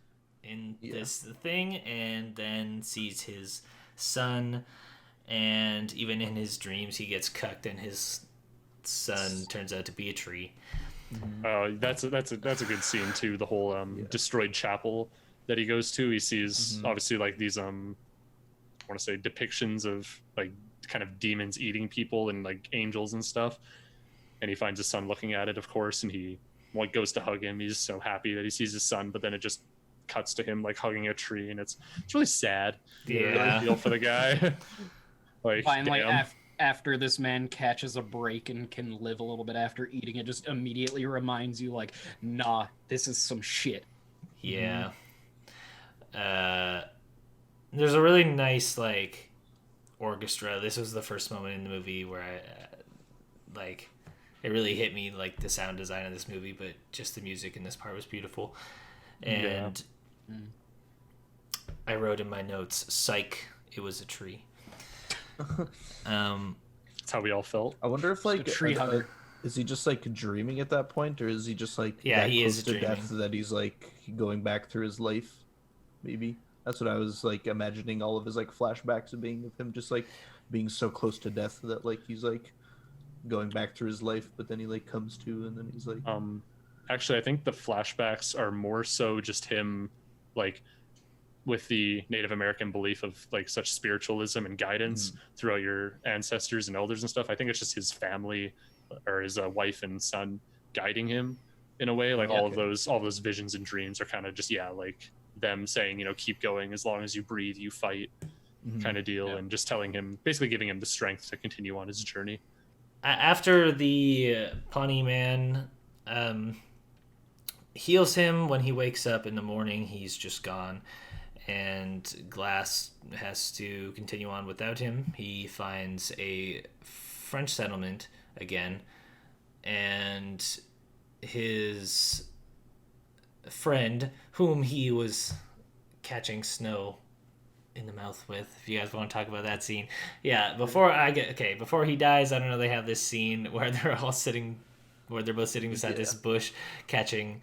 in this thing, and then sees his son, and even in his dreams he gets cucked, and his son turns out to be a tree. that's a good scene too. The whole destroyed chapel that he goes to. He sees obviously like these I want to say depictions of like kind of demons eating people and like angels and stuff. And he finds his son looking at it, of course, and he like goes to hug him. He's so happy that he sees his son, but then it just cuts to him like hugging a tree, and it's really sad. You Yeah. really feel for the guy. Like, Finally, damn. after this man catches a break and can live a little bit after eating, it just immediately reminds you, like, nah, this is some shit. Yeah. There's a really nice like orchestra. This was the first moment in the movie where I like it really hit me, like the sound design of this movie, but just the music in this part was beautiful. And I wrote in my notes, "Psych, it was a tree." That's how we all felt. I wonder if like tree hugger. is he just like dreaming at that point, or is he just like Yeah, that he close is to death dreaming. that he's like going back through his life? Maybe that's what I was like imagining. All of his like flashbacks of being of him just like being so close to death that like he's like going back through his life, but then he like comes to, and then he's like, Actually, I think the flashbacks are more so just him, like, with the Native American belief of like such spiritualism and guidance throughout your ancestors and elders and stuff. I think it's just his family or his wife and son guiding him in a way. Like all those visions and dreams are kind of just like them saying, keep going, as long as you breathe, you fight, kind of deal, and just telling him, basically giving him the strength to continue on his journey. After the Pawnee man heals him, when he wakes up in the morning, he's just gone, and Glass has to continue on without him. He finds a French settlement again, and his friend, whom he was catching snow in the mouth with, if you guys want to talk about that scene. Yeah, before he dies, I don't know, they have this scene where they're both sitting beside this bush catching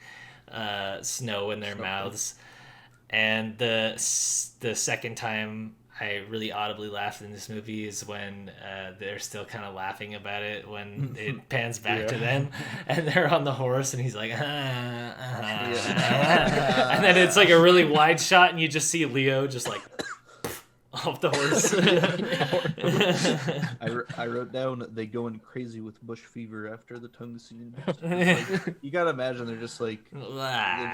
snow in their mouths. And the second time I really audibly laughed in this movie is when they're still kind of laughing about it when it pans back to them and they're on the horse and he's like, and then it's like a really wide shot and you just see Leo just like off the horse. I wrote down they going crazy with bush fever after the tongue scene. Like, you gotta imagine they're just like laughing,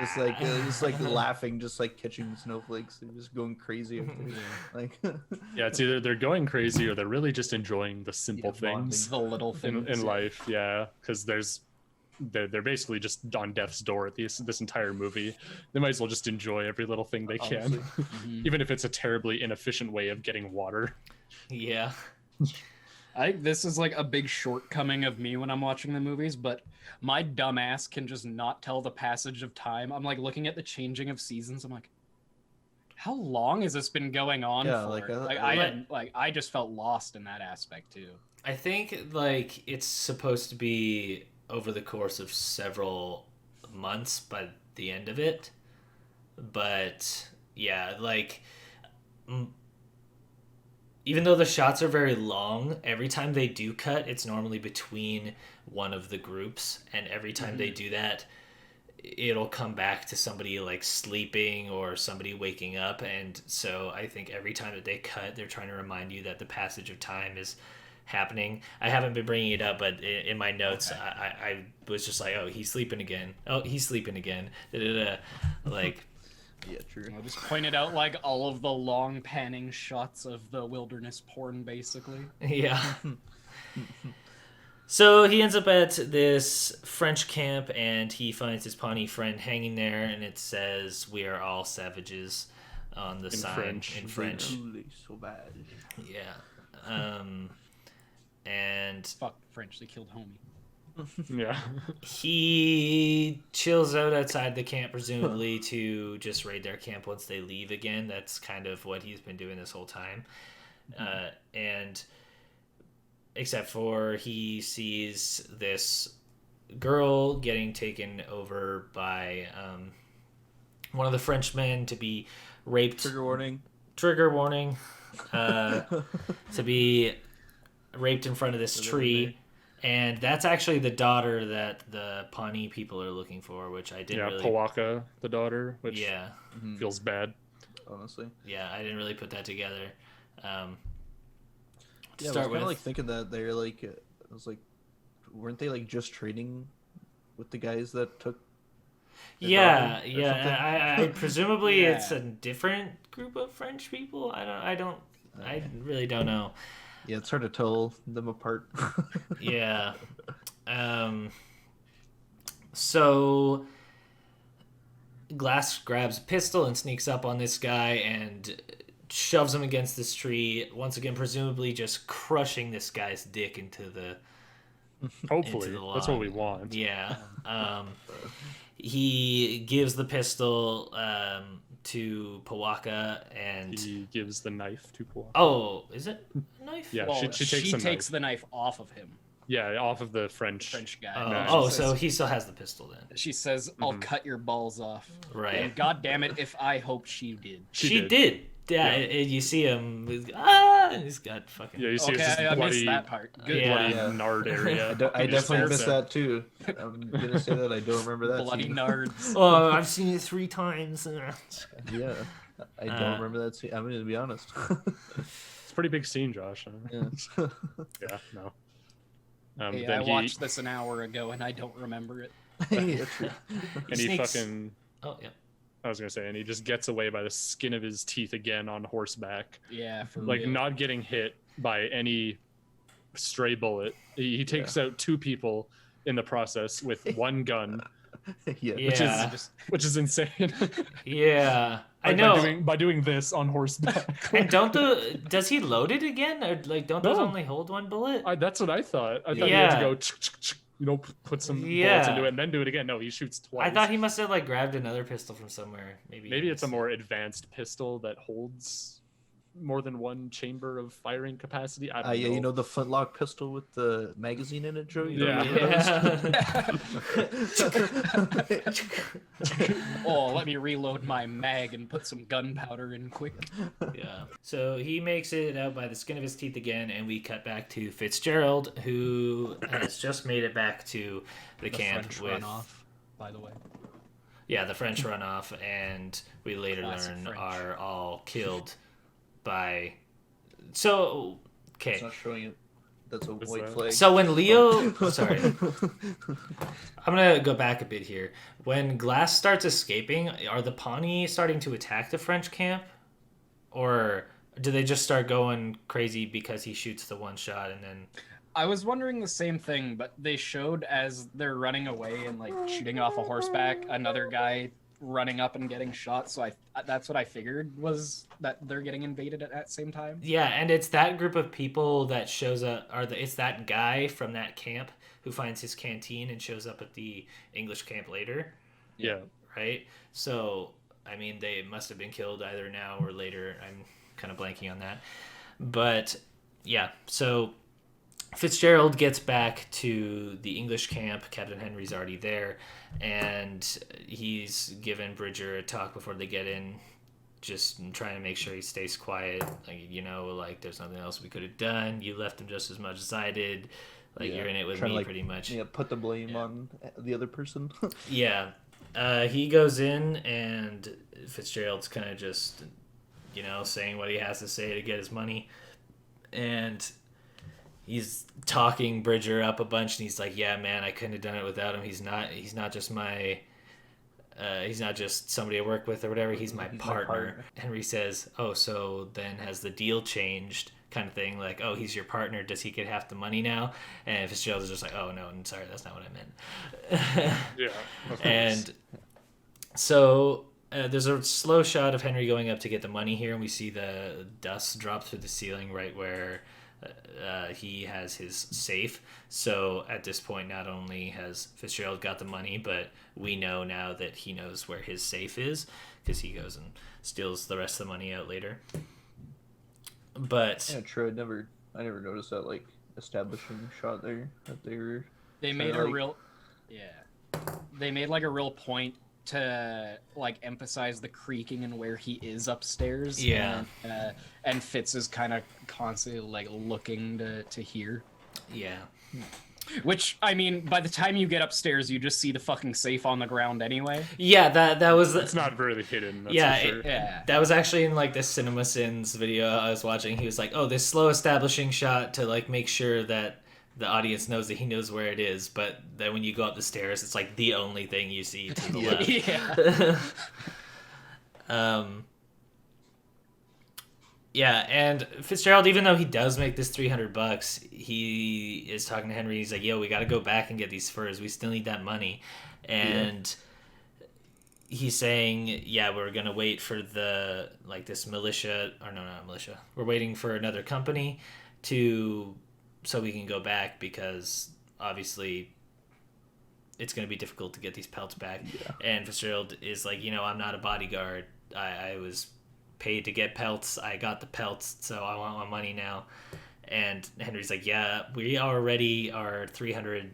just like catching snowflakes. They're just going crazy after like Yeah, it's either they're going crazy or they're really just enjoying the simple things The little things in life. Yeah, because they're basically just on death's door at this entire movie. They might as well just enjoy every little thing they can, even if it's a terribly inefficient way of getting water. Yeah. I think this is like a big shortcoming of me when I'm watching the movies, but my dumb ass can just not tell the passage of time. I'm like looking at the changing of seasons. I'm like, how long has this been going on for? I just felt lost in that aspect too. I think like it's supposed to be over the course of several months by the end of it, but yeah, like even though the shots are very long, every time they do cut, it's normally between one of the groups, and every time they do that, it'll come back to somebody like sleeping or somebody waking up. And so I think every time that they cut, they're trying to remind you that the passage of time is happening. I haven't been bringing it up, but in my notes, I was just like, oh, he's sleeping again. Oh, he's sleeping again. Like, yeah, true. I just pointed out like all of the long panning shots of the wilderness porn, basically. yeah. So he ends up at this French camp, and he finds his Pawnee friend hanging there, and it says, "We are all savages," on the sign French. in French. Truly so bad. Yeah. And Fuck French. They killed homie. Yeah. he chills out outside the camp, presumably to just raid their camp once they leave again. That's kind of what he's been doing this whole time. And except for he sees this girl getting taken over by one of the Frenchmen to be raped. Trigger warning. Trigger warning. To be raped in front of this tree. And that's actually the daughter that the Pawnee people are looking for, which I didn't really... Pawaka, the daughter, which feels bad. Honestly. Yeah, I didn't really put that together. I was kind of like thinking that they're like, I was like, weren't they like just trading with the guys that took? Yeah. something? I presumably Yeah. it's a different group of French people. I really don't know. Yeah, it's hard to tell them apart. Yeah. So Glass grabs a pistol and sneaks up on this guy and shoves him against this tree, once again presumably just crushing this guy's dick into the Hopefully, into the that's what log. we want. Yeah. He gives the pistol to Pawaka, and He gives the knife to Pawaka. oh, is it a knife? Yeah, Well, she takes, the, knife. the knife off of him, Yeah, off of the French. French guy. Oh, No, oh, She so says- he still has the pistol then. she says, "I'll cut your balls off." Right. And God damn it, if I hoped she did. She did. did. Yeah, and you see him. And he's got fucking. Yeah, you see Okay, it's I just missed bloody, that part. Good. Yeah. bloody nard area. I You just definitely notice missed that too. I'm gonna say that I don't remember that. Bloody scene. nards. Oh, I've seen it 3 times. Yeah, I don't remember that scene. I'm gonna be honest. It's a pretty big scene, Josh. Yeah. Yeah, no. Hey, then I watched this an hour ago and I don't remember it. Yeah, true. and he Sneaks- fucking. Oh yeah. I was gonna say, and he just gets away by the skin of his teeth again on horseback, Yeah, for like real. not getting hit by any stray bullet. He takes out 2 people in the process with 1 gun, Yeah. Yeah. which is insane. Yeah. I Like, know. by doing this on horseback. And does he load it again, or like don't those No. only hold 1 bullet? That's what I thought. I thought he Yeah. had to go, put some bullets Yeah. into it and then do it again. No, he shoots twice. I thought he must have like grabbed another pistol from somewhere. Maybe Maybe it's a more advanced pistol that holds more than 1 chamber of firing capacity. I don't know. Yeah, you know the flintlock pistol with the magazine in it, Joe? You Yeah. Oh, let me reload my mag and put some gunpowder in quick. Yeah. So he makes it out by the skin of his teeth again, and we cut back to Fitzgerald, who has just made it back to the camp French with runoff, by the way. yeah, the French runoff, and we later Classic learn French. are all killed by. So okay. It's not showing it. That's a white that? flag. So when Leo, sorry, I'm gonna go back a bit here. When Glass starts escaping, are the Pawnee starting to attack the French camp, or do they just start going crazy because he shoots the 1 shot and then? I was wondering the same thing, but they showed as they're running away and like shooting off a horseback, another guy running up and getting shot. So that's what I figured was that they're getting invaded at that same time. Yeah, and it's that group of people that shows up, it's that guy from that camp who finds his canteen and shows up at the English camp later, Yeah. right? So, I mean, they must have been killed either now or later. I'm kind of blanking on that. But, yeah, so Fitzgerald gets back to the English camp. Captain Henry's already there, and he's given Bridger a talk before they get in, just trying to make sure he stays quiet. Like, there's nothing else we could have done. You left him just as much as I did. Like, Yeah. you're in it with Trying me, to, like, pretty much. Yeah, put the blame on the other person. Yeah. He goes in, and Fitzgerald's kind of just, saying what he has to say to get his money. And he's talking Bridger up a bunch, and he's like, "Yeah, man, I couldn't have done it without him. He's not just my, he's not just somebody I work with or whatever. He's my partner." Henry says, "Oh, so then has the deal changed? kind of thing, like, oh, he's your partner, does he get half the money now? And Fitzgerald is just like, oh no, I'm sorry, that's not what I meant. Yeah, of course. And so there's a slow shot of Henry going up to get the money here, and we see the dust drop through the ceiling right where he has his safe. So at this point, not only has Fitzgerald got the money, but we know now that he knows where his safe is, because he goes and steals the rest of the money out later. But Yeah, true. I never noticed that like establishing shot there that they were. They made a real, They made like a real point to like emphasize the creaking and where he is upstairs. Yeah. And Fitz is kind of constantly like looking to hear. yeah. Which, I mean, by the time you get upstairs, you just see the fucking safe on the ground anyway. Yeah, that was... It's not really hidden, that's yeah, for sure. That was actually in like the Cinema Sins video I was watching. He was like, oh, this slow establishing shot to like make sure that the audience knows that he knows where it is, but then when you go up the stairs, it's like the only thing you see to the left. Yeah. Yeah, and Fitzgerald, even though he does make this $300, he is talking to Henry. He's like, yo, we got to go back and get these furs. We still need that money. And he's saying, yeah, we're going to wait for the, like, this militia, or no, not militia. We're waiting for another company so we can go back, because obviously it's going to be difficult to get these pelts back. Yeah. And Fitzgerald is like, I'm not a bodyguard. I was paid to get pelts. I got the pelts, so I want my money now. And Henry's like, yeah, we already are $300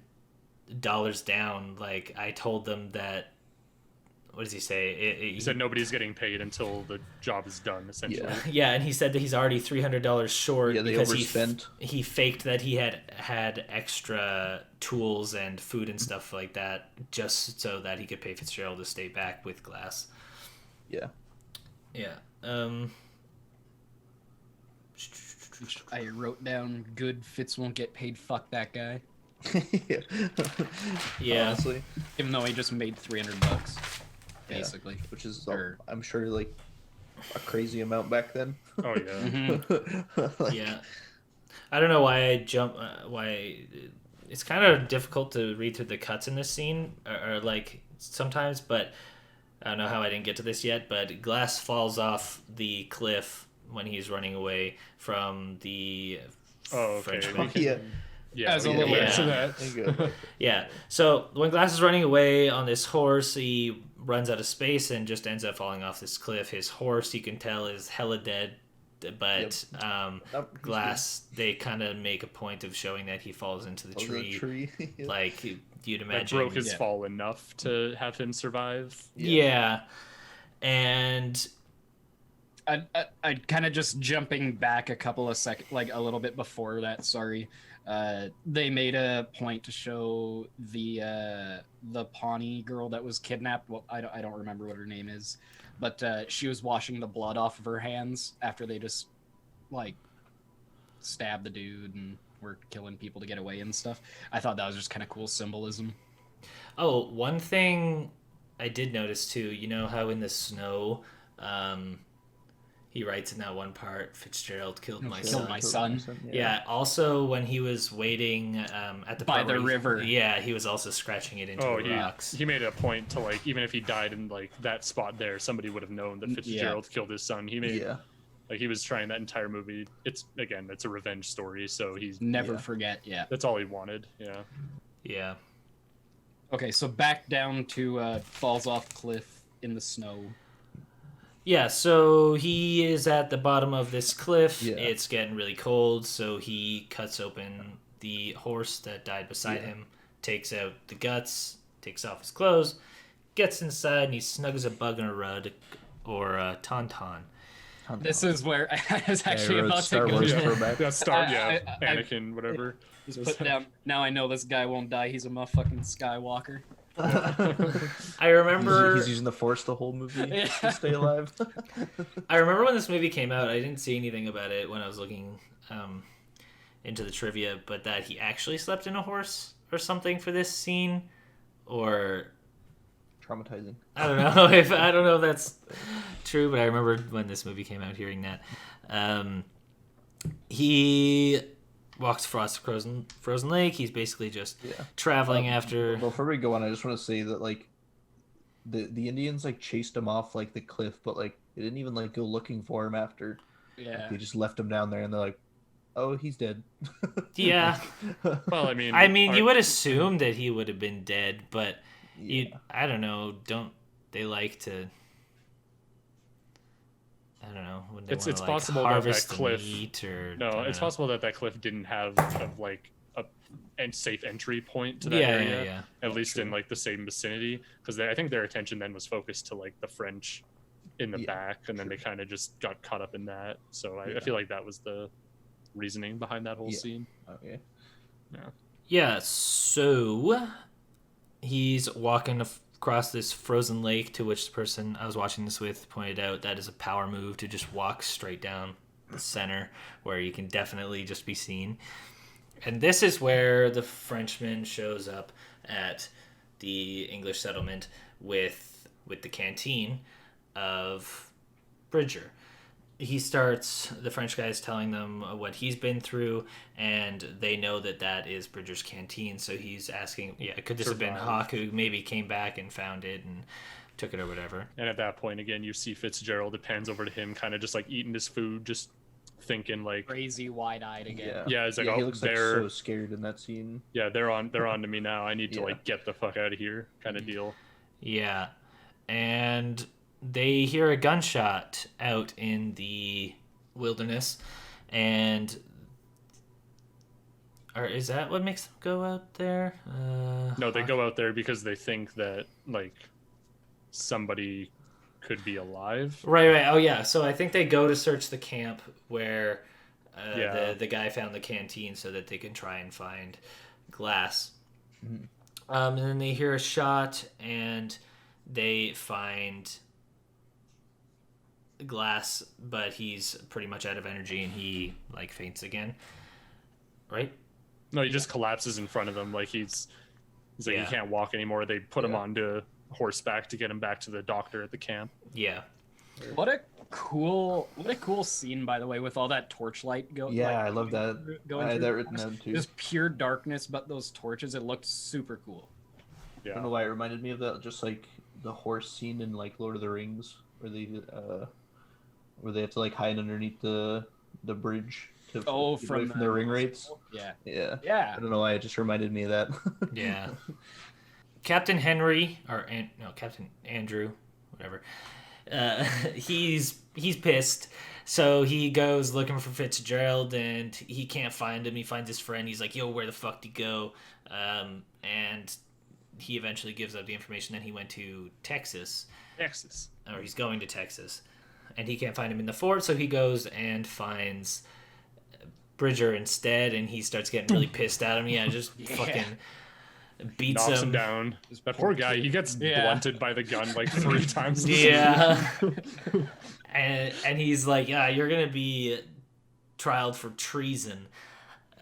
down. Like, I told them that, what does he say? He said nobody's getting paid until the job is done, essentially. Yeah, and he said that he's already $300 short because overspent. he faked that he had extra tools and food and stuff like that, just so that he could pay Fitzgerald to stay back with Glass. Yeah. Yeah. I wrote down, good, Fitz won't get paid, fuck that guy. Yeah. Yeah. Honestly. Even though he just made $300, basically. Which is, Or- I'm sure, like, a crazy amount back then. Oh, yeah. Like, Yeah. I don't know why it's kind of difficult to read through the cuts in this scene, or like sometimes, but I don't know how I didn't get to this yet, but Glass falls off the cliff when he's running away from the Oh, okay. Frenchman. Yeah. Yeah, As a we little can get bit. to There that. you go. Yeah. So when Glass is running away on this horse, he runs out of space and just ends up falling off this cliff. His horse, you can tell, is hella dead, but He's Glass, they kind of make a point of showing that he falls into the good. Oh, the tree. tree. Like, you'd That imagine. broke his Yeah. fall enough to have him survive. Yeah. And I'd kind of just jumping back a couple of seconds, like a little bit before that. Sorry, they made a point to show the Pawnee girl that was kidnapped. Well, I don't remember what her name is, but she was washing the blood off of her hands after they just like stabbed the dude and were killing people to get away and stuff. I thought that was just kind of cool symbolism. oh, one thing I did notice too, you know how in the snow, he writes in that one part, Fitzgerald killed my Killed son. my son. Yeah. Also, when he was waiting at the By part the where river. Yeah, he was also scratching it into Oh, the rocks. he made a point to, like, even if he died in, like, that spot there, somebody would have known that Fitzgerald killed his son. He made, Yeah. like, he was trying that entire movie. It's a revenge story, so he's, Never Yeah. forget. Yeah. that's all he wanted. Yeah. Yeah. Okay, so back down to falls off cliff in the snow. Yeah, so he is at the bottom of this cliff. Yeah. It's getting really cold, so he cuts open the horse that died beside Yeah. him, takes out the guts, takes off his clothes, gets inside, and he snugs a bug in a rud or a tauntaun. This is where I was actually wrote about to Star go. Wars Yeah. throwback. That's Star, yeah. I- Anakin, whatever. Just put down. Now I know this guy won't die. He's a motherfucking Skywalker. I remember He's using the Force the whole movie Yeah. to stay alive. I remember when this movie came out, I didn't see anything about it when I was looking into the trivia, but that he actually slept in a horse or something for this scene, or Traumatizing. I don't know if that's true, but I remember when this movie came out hearing that. he walks across the frozen lake. He's basically just traveling after. Before we go on, I just want to say that like the Indians like chased him off like the cliff, but like they didn't even like go looking for him after. Yeah. Like, they just left him down there, and they're like, "Oh, he's dead." Yeah. Well, I mean, you would assume that he would have been dead, but Yeah. I don't know. Don't they like to? I don't know. When they It's wanna, like, possible that harvest that cliff. the meat or No, I don't it's know. possible that that cliff didn't have like a safe entry point to that Yeah, area. yeah. At least in like the same vicinity, because I think their attention then was focused to like the French in the back, and then they kind of just got caught up in that. So I feel like that was the reasoning behind that whole scene. Okay. Yeah, so he's walking across this frozen lake, to which the person I was watching this with pointed out that is a power move to just walk straight down the center where you can definitely just be seen. And this is where the Frenchman shows up at the English settlement with the canteen of Bridger. The French guy is telling them what he's been through, and they know that is Bridger's canteen. So he's asking, could this have been Hawk who maybe came back and found it and took it or whatever? And at that point, again, you see Fitzgerald. It pans over to him, kind of just like eating his food, just thinking like, Crazy, wide-eyed again. Yeah, it's like, he oh, looks like they're so scared in that scene. yeah, they're on to me now. I need to like get the fuck out of here, kind of deal. Yeah, and they hear a gunshot out in the wilderness, and or is that what makes them go out there? No, they go out there because they think that like somebody could be alive. Right. Oh, yeah. So I think they go to search the camp where the guy found the canteen so that they can try and find Glass. Mhm. And then they hear a shot, and they find Glass, but he's pretty much out of energy, and he like faints again. Right? No, he just collapses in front of them, like he's like he can't walk anymore. They put him onto horseback to get him back to the doctor at the camp. Yeah. What a cool scene, by the way, with all that torchlight going. Yeah, I love that. I had that written down too. Just pure darkness, but those torches, it looked super cool. I don't know why it reminded me of that. Just like the horse scene in like Lord of the Rings, where they have to like hide underneath the bridge to keep away from the ring rates. Yeah. I don't know why it just reminded me of that. Yeah. Captain Andrew, whatever. He's pissed, so he goes looking for Fitzgerald, and he can't find him. He finds his friend. He's like, "Yo, where the fuck did he go?" And he eventually gives up the information. Then he went to Texas, or he's going to Texas, and he can't find him in the fort. So he goes and finds Bridger instead, and he starts getting really pissed at him. Fucking beats knocks him down. That poor guy, he gets blunted by the gun like 3 times. Yeah. and he's like, you're gonna be trialed for treason.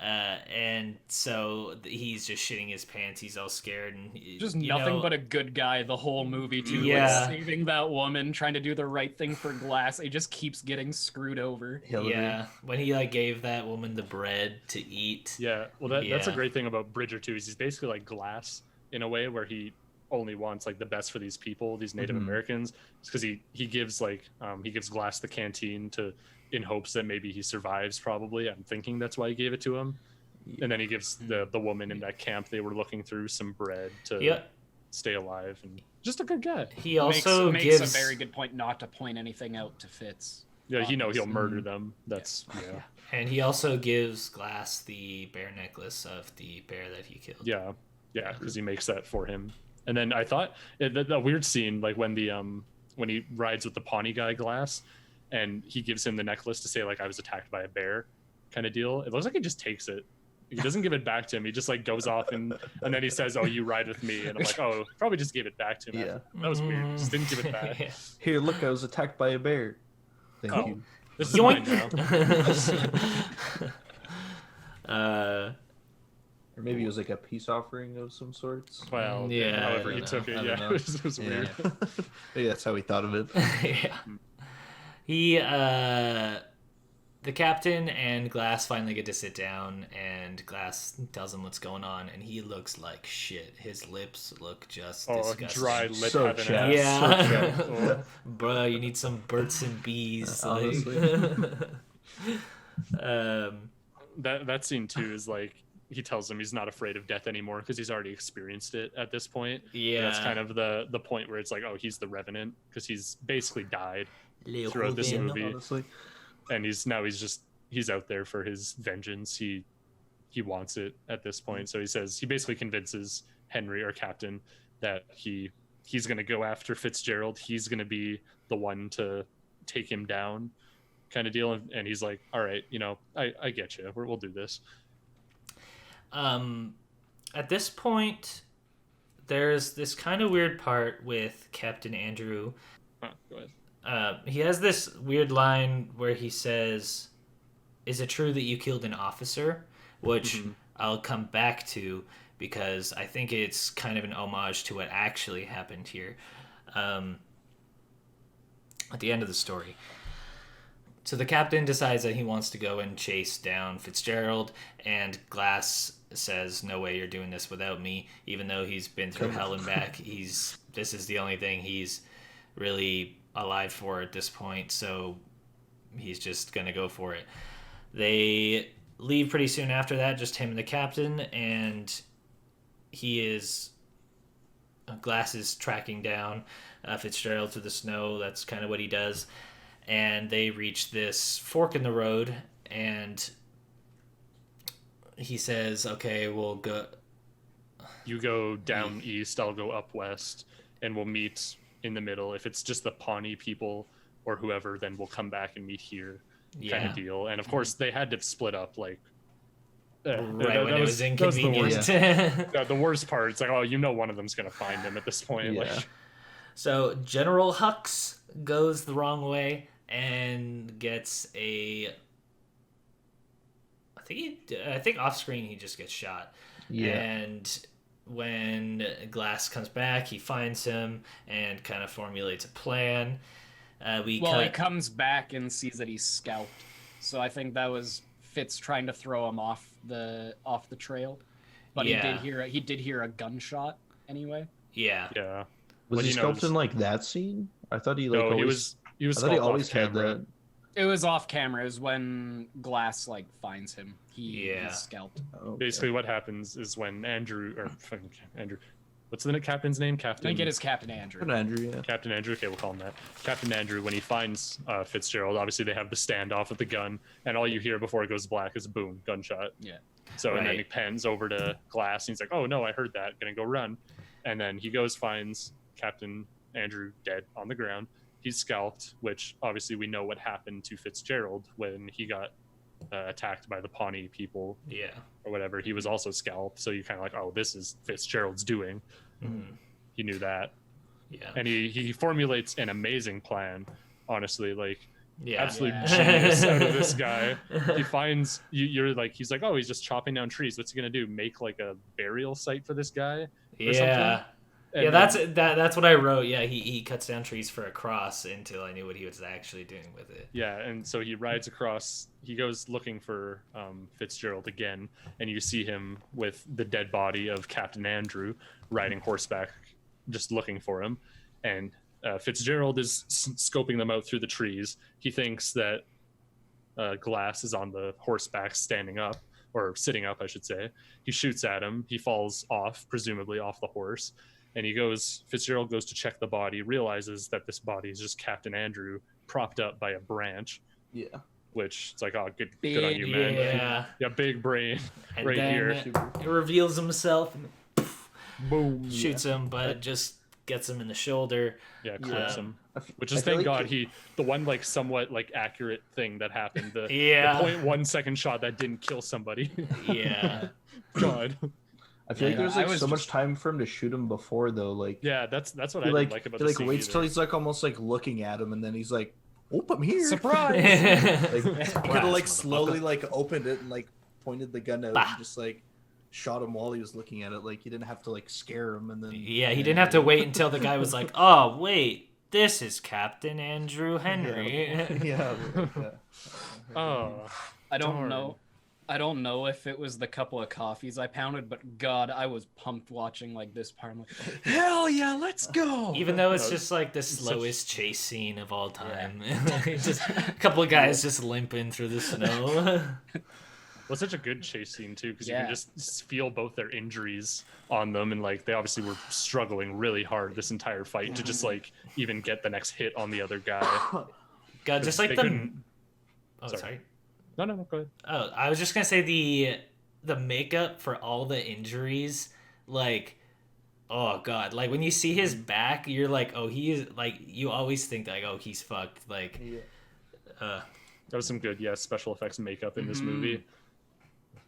And so he's just shitting his pants. He's all scared, and just nothing but a good guy the whole movie too. Yeah. Like saving that woman, trying to do the right thing for Glass. He just keeps getting screwed over. Yeah, when he like gave that woman the bread to eat. Yeah, well, that's a great thing about Bridger too. Is he's basically like Glass in a way, where he only wants like the best for these people, these Native Americans. It's because he gives like he gives Glass the canteen in hopes that maybe he survives. Probably, I'm thinking that's why he gave it to him. And then he gives the woman in that camp they were looking through some bread to stay alive, and just a good guy. He also makes a very good point not to point anything out to Fitz. Yeah, he'll murder them. That's And he also gives Glass the bear necklace of the bear that he killed. Yeah, because he makes that for him. And then I thought that weird scene, like when he rides with the Pawnee guy Glass, and he gives him the necklace to say like I was attacked by a bear, kind of deal. It looks like he just takes it. He doesn't give it back to him. He just like goes off and then he says, "Oh, you ride with me," and I'm like, "Oh, probably just gave it back to him." Yeah, that was weird. Just didn't give it back. Here, look, I was attacked by a bear. Thank you. This is mine Or now. maybe it was like a peace offering of some sorts. Well, however he took it, it was weird. Maybe that's how he thought of it. Yeah. He the captain and Glass finally get to sit down, and Glass tells him what's going on, and he looks like shit. His lips look just disgusting. Dry lip So having chapped. ass. Yeah. Bruh, you need some Burt's and Bees. Honestly. That scene too is like, he tells him he's not afraid of death anymore because he's already experienced it at this point. Yeah. And that's kind of the point where it's like, oh, he's the Revenant because he's basically died Le throughout this Revenant. movie. Honestly. And he's out there for his vengeance. He wants it at this point. So he basically convinces Henry, or Captain, that he's going to go after Fitzgerald. He's going to be the one to take him down, kind of deal. And he's like, all right, I get you. We'll do this. At this point, there's this kind of weird part with Captain Andrew. Go ahead. He has this weird line where he says, "Is it true that you killed an officer?" Which I'll come back to because I think it's kind of an homage to what actually happened here at the end of the story. So the captain decides that he wants to go and chase down Fitzgerald, and Glass says, "No way you're doing this without me," even though he's been through hell and back. This is the only thing he's really alive for at this point, so he's just gonna go for it. They leave pretty soon after that, just him and the captain, and Glass is tracking down Fitzgerald through the snow. That's kind of what he does. And they reach this fork in the road, and he says, "Okay, we'll go." You go down east, I'll go up west, and we'll meet in the middle. If it's just the Pawnee people or whoever, then we'll come back and meet here, kind of deal. And of course, they had to split up like Right when it was inconvenient. The worst part, it's like, oh, one of them's gonna find him at this point. Yeah. Like, So General Hux goes the wrong way and gets I think off screen he just gets shot. Yeah. And when Glass comes back, he finds him and kind of formulates a plan. He comes back and sees that he's scalped. So I think that was Fitz trying to throw him off the trail. But he did hear a gunshot anyway. Yeah. yeah. Was But he he sculpted knows- in like that scene? I thought he like No, always. he was I thought he sculpted off always had camera. that. It was off camera. It was when Glass he's him. He's scalped. Oh, okay. Basically, what happens is when Andrew, what's the captain's name? I think it is Captain Andrew. Captain Andrew, yeah. Captain Andrew. Okay, we'll call him that. Captain Andrew, when he finds Fitzgerald, obviously they have the standoff with the gun, and all you hear before it goes black is boom, gunshot. Yeah. So and then Right. he pans over to Glass, and he's like, "Oh no, I heard that. Gonna go run." And then he goes, finds Captain Andrew dead on the ground. He's scalped, which obviously we know what happened to Fitzgerald when he got attacked by the Pawnee people Yeah. or whatever. He was also scalped, so you kind of like, oh, this is Fitzgerald's doing. Mhm. He knew that. Yeah. And he formulates an amazing plan, honestly, like Yeah. absolute Yeah. genius out of this guy. He finds you're like, he's like, oh, he's just chopping down trees. What's he gonna do? Make like a burial site for this guy? Yeah. something? And Yeah, then- that's what I wrote. Yeah, he cuts down trees for a cross until I knew what he was actually doing with it. Yeah, and so he rides across. He goes looking for Fitzgerald again, and you see him with the dead body of Captain Andrew riding horseback, just looking for him. And Fitzgerald is scoping them out through the trees. He thinks that Glass is on the horseback, standing up or sitting up, I should say. He shoots at him. He falls off, presumably off the horse. And Fitzgerald goes to check the body, realizes that this body is just Captain Andrew propped up by a branch, Yeah. which it's like, oh, good on you, man. Yeah. Yeah, big brain And right then here. it reveals himself and Boom. shoots him, but it just gets him in the shoulder. Yeah, clips Yeah. him. I f- Which I is, feel thank like God, the one like somewhat like accurate thing that happened. The Yeah. 0.1 second shot that didn't kill somebody. Yeah. God. I feel like Yeah, there's I like was so much just- time for him to shoot him before though. Like Yeah, that's what I he didn't like about he the like scene waits either. till he's like almost like looking at him, and then he's like, "Oh, I'm here." Surprise! Like he Surprise, could have like motherfucker. slowly like opened it and like pointed the gun out Bah. and just like shot him while he was looking at it. Like you didn't have to like scare him and then. Yeah, he didn't have to wait until the guy was like, "Oh, wait, this is Captain Andrew Henry." Yeah. Yeah. Oh, I don't darn. know. I don't know if it was the couple of coffees I pounded, but God, I was pumped watching like this part. I'm like, hell yeah, let's go! Even though it's No, just like the such- slowest chase scene of all time. Just a couple of guys just limping through the snow. Well, such a good chase scene too, because you Yeah. can just feel both their injuries on them, and like they obviously were struggling really hard this entire fight to just like even get the next hit on the other guy. God, just like They the. couldn't- Oh, sorry. sorry. No, go ahead. Oh, I was just gonna say the makeup for all the injuries, like, oh God, like when you see his back, you're like, oh, he is like, you always think like, oh, he's fucked, like, That was some good, special effects makeup in this movie.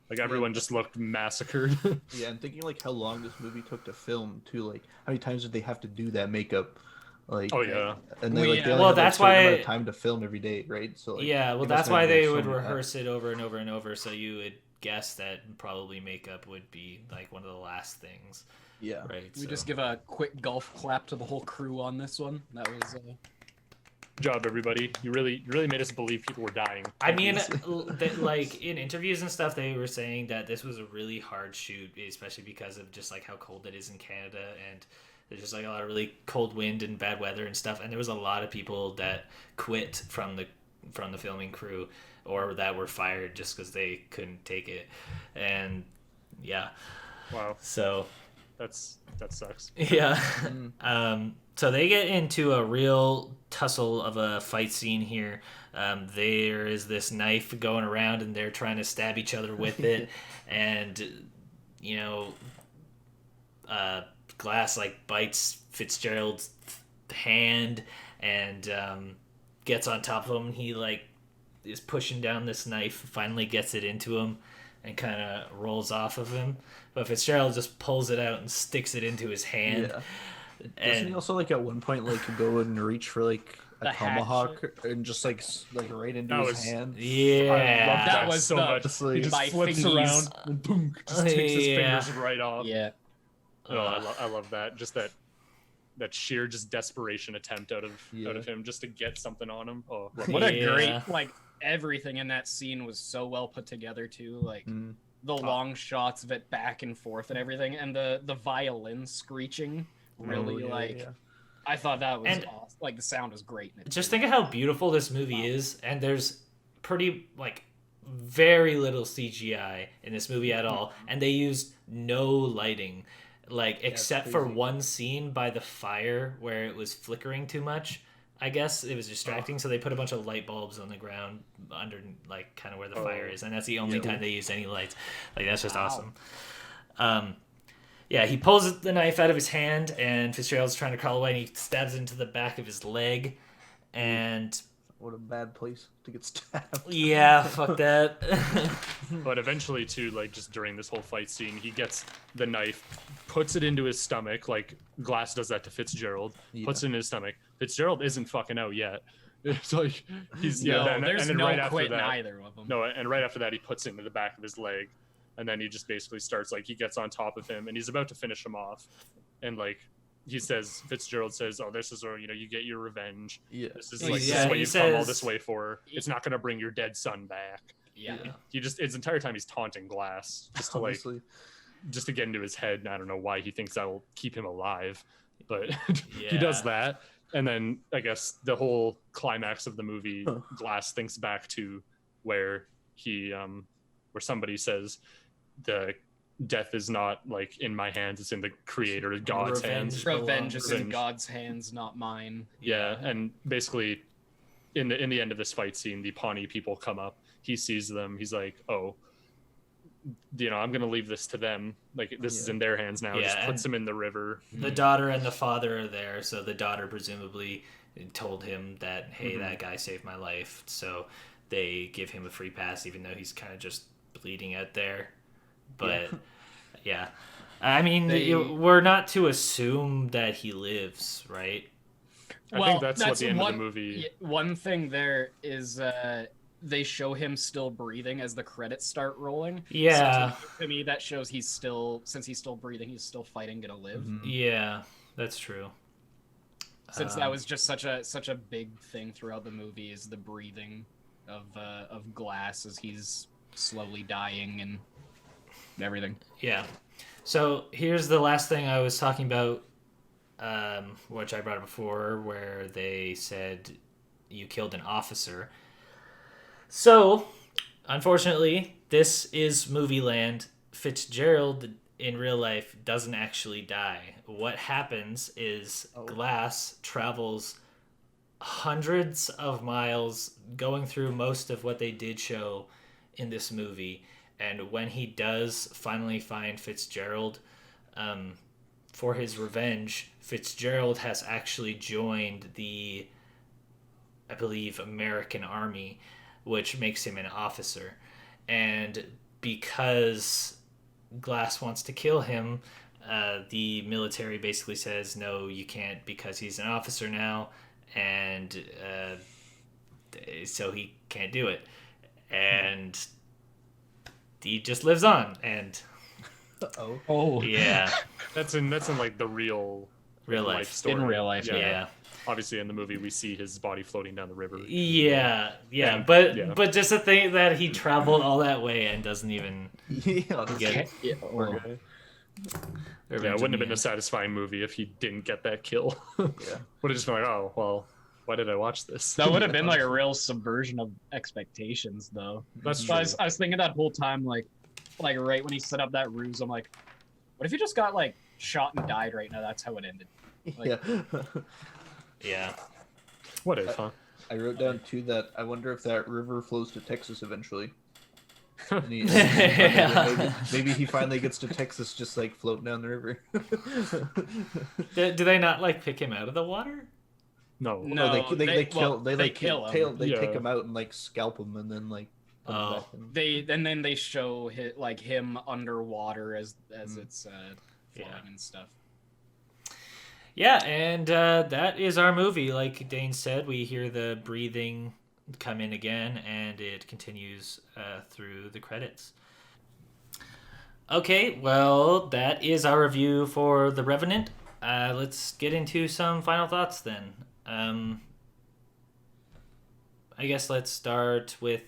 Like everyone just looked massacred. Yeah, and thinking like how long this movie took to film too, like how many times did they have to do that makeup? Like, Oh, yeah. and they Well, like yeah. they only Well, had, like, that's a certain why- amount of time to film every day, right? So like, yeah, well, they that's must have why been they doing so would many rehearse it over and over and over, so you would guess that probably makeup would be like one of the last things, Yeah. right? We So- just give a quick golf clap to the whole crew on this one. That was. Good job, everybody. You really made us believe people were dying. I Thank mean, you. like in interviews and stuff, they were saying that this was a really hard shoot, especially because of just like how cold it is in Canada, and there's just like a lot of really cold wind and bad weather and stuff. And there was a lot of people that quit from the filming crew, or that were fired just because they couldn't take it. And yeah, Wow, so that sucks. yeah. So they get into a real tussle of a fight scene here. There is this knife going around, and they're trying to stab each other with it. And, you know, Glass, like, bites Fitzgerald's hand and gets on top of him. He, like, is pushing down this knife, finally gets it into him, and kind of rolls off of him. But Fitzgerald just pulls it out and sticks it into his hand. Yeah. Doesn't he also like at one point like go and reach for like a The tomahawk and just like right into That his was- hand? Yeah. I love that, That was so the- much. Just like- He just My flips fingies. around and boom, just takes his Yeah. fingers right off. Yeah. Oh, I love that. Just that sheer just desperation attempt out of him just to get something on him. Oh, What a Yeah. great, like, everything in that scene was so well put together, too. Like, the long shots of it back and forth and everything, and the violin screeching really, I thought that was And- awesome. Like, the sound was great in it. Just too. think of how beautiful this movie is, and there's pretty, like, very little CGI in this movie at all, and they used no lighting, like, except for crazy. one scene by the fire where it was flickering too much. I guess it was distracting, so they put a bunch of light bulbs on the ground under, like, kind of where the fire is, and that's the only time they used any lights. Like, that's just awesome. Yeah, he pulls the knife out of his hand, and Fitzgerald's trying to crawl away, and he stabs it into the back of his leg, and What a bad place to get stabbed. yeah, fuck that. But eventually, too, like just during this whole fight scene, he gets the knife, puts it into his stomach. Like Glass does that to Fitzgerald, puts it in his stomach. Fitzgerald isn't fucking out yet. It's like he's there's then no right after quitting that, either of them. No, and right after that, he puts it into the back of his leg, and then he just basically starts like he gets on top of him, and he's about to finish him off, and like Fitzgerald says, "Oh, this is where you get your revenge. Yeah. This is Yeah, like he this is what you've come all says- this way for. It's not gonna bring your dead son back." Yeah. He just his entire time he's taunting Glass just to like Honestly. just to get into his head. And I don't know why he thinks that will keep him alive, but he Yeah. does that. And then I guess the whole climax of the movie, Glass thinks back to where where somebody says the death is not like in my hands; it's in the Creator, God's hands. Revenge is in Revenge. God's hands, not mine. Yeah, and basically, in the end of this fight scene, the Pawnee people come up. He sees them. He's like, "Oh, I'm gonna leave this to them. Like this is in their hands now." Yeah, Just and- puts him in the river. The daughter and the father are there, so the daughter presumably told him that, hey, that guy saved my life, so they give him a free pass, even though he's kind of just bleeding out there. But yeah, I mean, we're not to assume that he lives, right? I think that's what the end of the movie. One thing there is they show him still breathing as the credits start rolling. Yeah. So to me, that shows since he's still breathing, he's still fighting, gonna live. Yeah, that's true. Since that was just such a big thing throughout the movie is the breathing. of Glass as he's slowly dying and everything. Yeah. So here's the last thing I was talking about, which I brought up before, where they said you killed an officer. So, unfortunately, this is movie land. Fitzgerald in real life doesn't actually die. What happens is Glass travels hundreds of miles going through most of what they did show in this movie. And when he does finally find Fitzgerald for his revenge, Fitzgerald has actually joined the, I believe, American Army, which makes him an officer. And because Glass wants to kill him, the military basically says, no, you can't because he's an officer now, and so he can't do it. And he just lives on, and Oh. yeah, That's in like the real life. story. In real life, Yeah. Obviously, in the movie, we see his body floating down the river. Yeah, And- but yeah. but just to think that he traveled all that way and doesn't even Yeah, get Yeah, poor well, guy. Yeah, it wouldn't have been a satisfying movie if he didn't get that kill. Yeah. Would have just been like, oh, well, why did I watch this? that would have been like a real subversion of expectations, though. That's So true. I was thinking that whole time, like right when he set up that ruse, I'm like, what if he just got like shot and died right now? That's how it ended. Yeah. Yeah. What if, huh? I wrote down too that I wonder if that river flows to Texas eventually. And maybe he finally gets to Texas just like floating down the river. Do they not like pick him out of the water? No. No. They well, kill they kill him. they Yeah. take him out and like scalp him and then like put him Oh. back in. Then they show him underwater as it's Yeah. flying and stuff. Yeah, and that is our movie. Like Dane said, we hear the breathing come in again, and it continues through the credits. Okay, well, that is our review for The Revenant. Let's get into some final thoughts then. I guess let's start with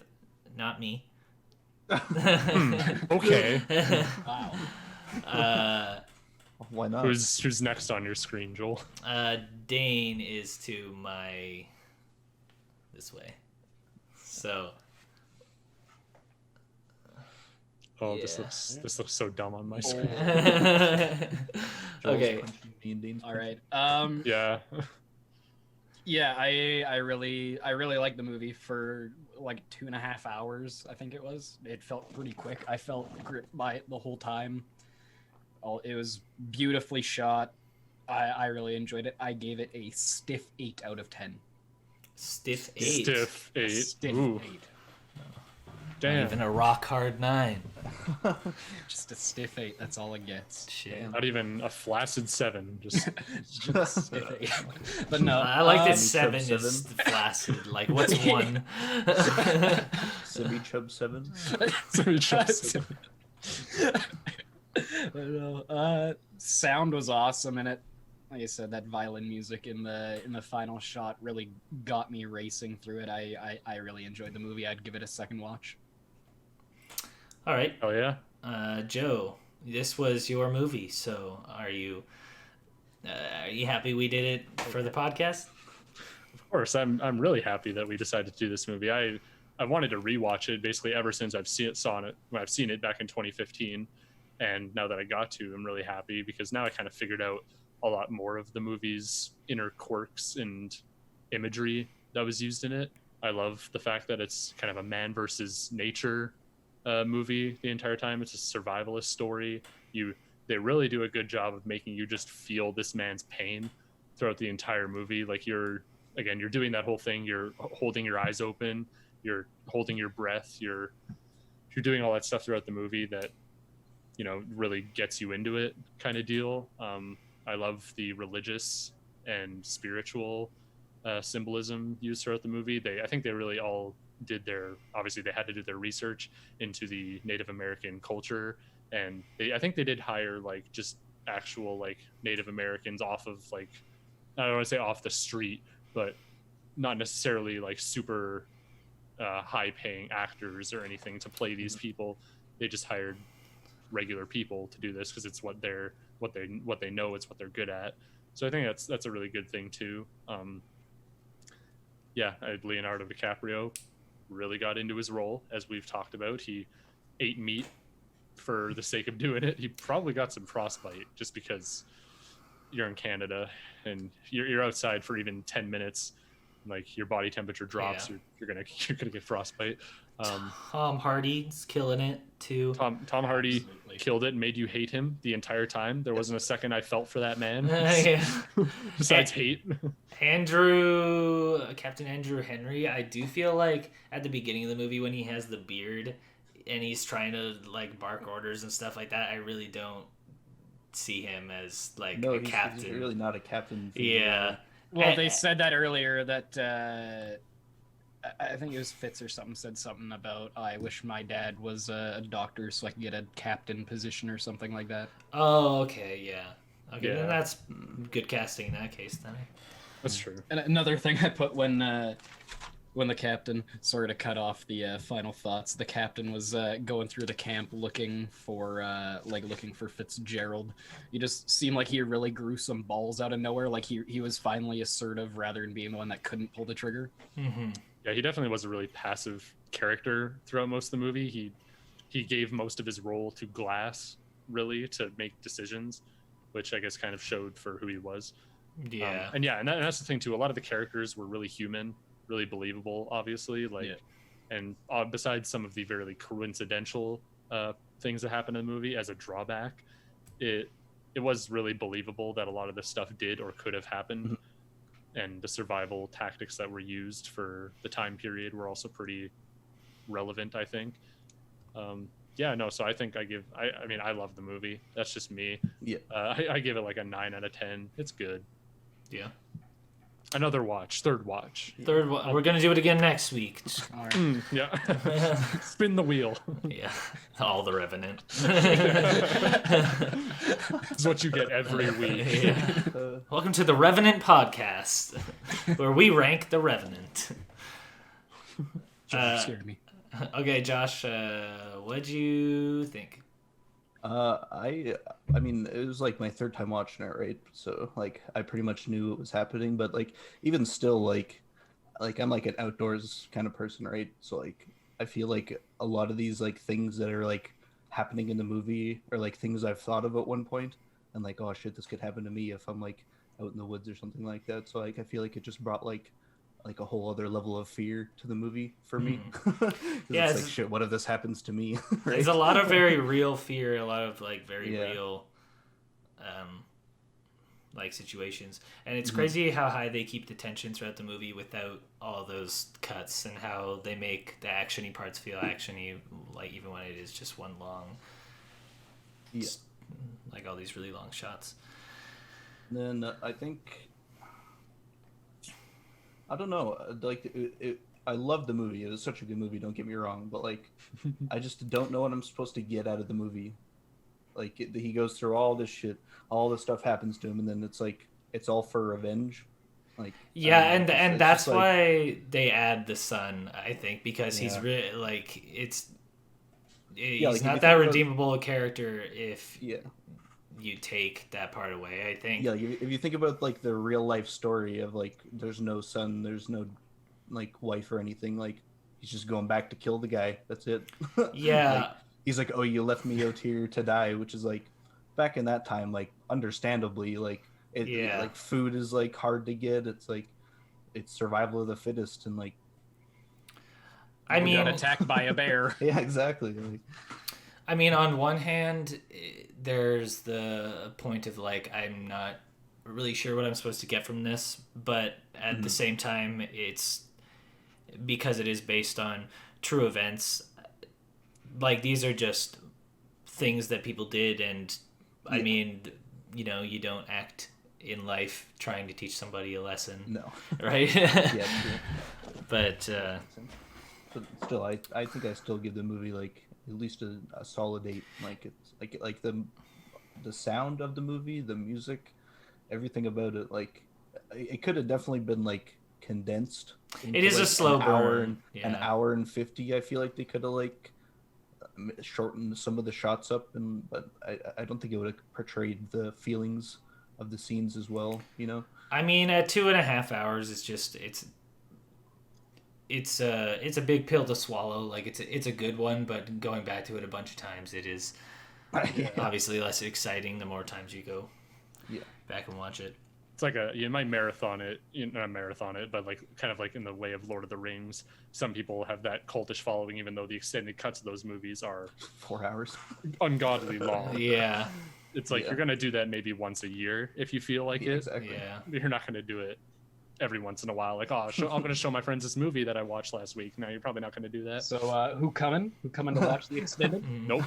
not me. Okay. Wow. Why not? Who's next on your screen, Joel? Dane is to my this way. So Oh, Yeah. this looks so dumb on my screen. Joel's okay. punching me and Dane's All right. Yeah. Yeah, I really like the movie for like 2.5 hours. I think it was. It felt pretty quick. I felt gripped by it the whole time. It was beautifully shot. I really enjoyed it. I gave it a stiff 8 out of 10. Stiff 8. Stiff 8. Stiff Ooh, 8. Not damn. even a rock hard 9. Just a stiff 8. That's all it gets. Shit. Not even a flaccid 7. Just Just stiff 8. But no, I like that Semi 7 Chub is 7. flaccid. Like, what's 1? Simi Chub 7. Sorry, Chelsea. Sound was awesome in it. Like I said, that violin music in the final shot really got me racing through it. I really enjoyed the movie. I'd give it a second watch. All right. Oh yeah. Joe, this was your movie, so are you happy we did it for the podcast? Of course, I'm really happy that we decided to do this movie. I wanted to rewatch it basically ever since I've seen it back in 2015, and now that I got to, I'm really happy because now I kind of figured out a lot more of the movie's inner quirks and imagery that was used in it. I love the fact that it's kind of a man versus nature movie the entire time. It's a survivalist story. They really do a good job of making you just feel this man's pain throughout the entire movie. Like you're doing that whole thing. You're holding your eyes open. You're holding your breath. You're doing all that stuff throughout the movie that, really gets you into it kind of deal. I love the religious and spiritual symbolism used throughout the movie. I think they really all obviously they had to do their research into the Native American culture, and I think they did hire like just actual like Native Americans off of like, I don't want to say off the street, but not necessarily like super high-paying actors or anything to play these people. They just hired regular people to do this because it's what they know, it's what they're good at. So I think that's a really good thing too. Leonardo DiCaprio really got into his role, as we've talked about. He ate meat for the sake of doing it. He probably got some frostbite just because you're in Canada and you're outside for even 10 minutes, like your body temperature drops, you're gonna get frostbite. Tom Hardy's killing it too. Tom Hardy Absolutely. killed it and made you hate him the entire time. There wasn't a second I felt for that man. Yeah. Besides hate. Captain Andrew Henry, I do feel like at the beginning of the movie when he has the beard and he's trying to like bark orders and stuff like that, I really don't see him as like a captain. He's really not a captain. Yeah. Well, they said that earlier that I think it was Fitz or something said something about I wish my dad was a doctor so I could get a captain position or something like that. Oh, okay, yeah. Okay, Yeah. then that's good casting in that case then. That's true. And another thing I put when the captain, sorry to cut off the final thoughts, the captain was going through the camp looking for Fitzgerald. He just seemed like he really grew some balls out of nowhere. Like he was finally assertive rather than being the one that couldn't pull the trigger. Mm-hmm. Yeah, he definitely was a really passive character throughout most of the movie. He gave most of his role to Glass, really, to make decisions, which I guess kind of showed for who he was. Yeah. And that's the thing too. A lot of the characters were really human, really believable, obviously. And besides some of the very coincidental things that happened in the movie as a drawback, it was really believable that a lot of this stuff did or could have happened. And the survival tactics that were used for the time period were also pretty relevant, I think. So I think I love the movie. That's just me. Yeah. I give it like a 9 out of 10. It's good. Yeah. Another watch, third watch. We're gonna do it again next week. All right. Yeah. Spin the wheel. Yeah. All the Revenant. This is what you get every week. Yeah. Welcome to the Revenant podcast, where we rank the Revenant. Josh scared me. Okay, Josh, what'd you think? I mean, it was like my third time watching it, right? So like I pretty much knew what was happening, but like even still, like I'm like an outdoors kind of person, right? So like I feel like a lot of these like things that are like happening in the movie are like things I've thought of at one point, and like, oh shit, this could happen to me if I'm like out in the woods or something like that. So like I feel like it just brought like a whole other level of fear to the movie for me. Yeah, it's like, shit, what if this happens to me? Right? There's a lot of very real fear, a lot of like very real like situations, and it's crazy how high they keep the tension throughout the movie without all those cuts, and how they make the actiony parts feel actiony, like even when it is just one long like all these really long shots. And then I think, I don't know, like I love the movie. It was such a good movie, don't get me wrong, but like I just don't know what I'm supposed to get out of the movie. Like he goes through all this shit, all this stuff happens to him, and then it's like it's all for revenge. Like and that's just, why they add the son, I think, because he's really like he's like, not that redeemable a character if you take that part away, I think. Yeah, like if you think about like the real life story of like there's no son, there's no like wife or anything, like he's just going back to kill the guy. That's it. Yeah. Like, he's like, oh, you left me out here to die, which is like back in that time, like understandably, like like food is like hard to get. It's like it's survival of the fittest, and like I mean, got attacked by a bear. yeah, exactly. Like, I mean, on one hand, there's the point of like I'm not really sure what I'm supposed to get from this, but at the same time, it's because it is based on true events. Like these are just things that people did, and I mean, you know, you don't act in life trying to teach somebody a lesson. no. Right? Yeah, true. But But still, I think I still give the movie like at least a solid 8. Like it's like the sound of the movie, the music, everything about it. Like it could have definitely been like condensed. It is a slow burn. An Yeah. hour and 50. I feel like they could have like shortened some of the shots up, but I don't think it would have portrayed the feelings of the scenes as well. You know. I mean, at 2.5 hours, it's a big pill to swallow. Like it's a good one, but going back to it a bunch of times, it is obviously less exciting the more times you go back and watch it. It's like you might marathon it, not marathon it, but like kind of like in the way of Lord of the Rings. Some people have that cultish following, even though the extended cuts of those movies are 4 hours. ungodly long. Yeah. It's like you're gonna do that maybe once a year if you feel like it. Exactly. Yeah. You're not gonna do it every once in a while. Like, I'm gonna show my friends this movie that I watched last week. No, you're probably not gonna do that. So who coming to watch the extended? Nope.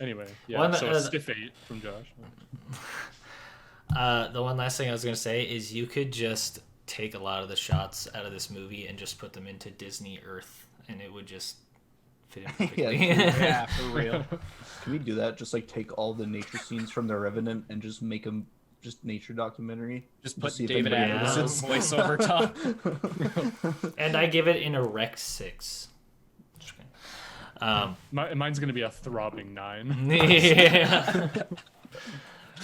Anyway, yeah. So a stiff 8 from Josh. The one last thing I was gonna say is you could just take a lot of the shots out of this movie and just put them into Disney Earth, and it would just fit in perfectly. Yeah, for real. Can we do that? Just like take all the nature scenes from the Revenant and just make them just nature documentary. Just put see if David anybody Adams' notices. voice over top. And I give it an erect 6. Just kidding. Mine's gonna be a throbbing 9. Yeah.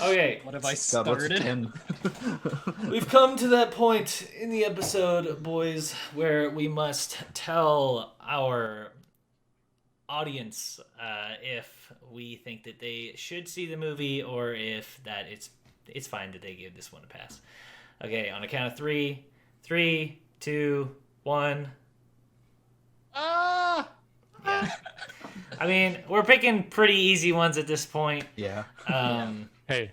Okay. What have I God, what's started? 10? We've come to that point in the episode, boys, where we must tell our audience if we think that they should see the movie or if that it's fine that they give this one a pass. Okay, on a count of 3. 3, 2, 1. Ah! Yeah. I mean, we're picking pretty easy ones at this point. Yeah. Hey, Hey.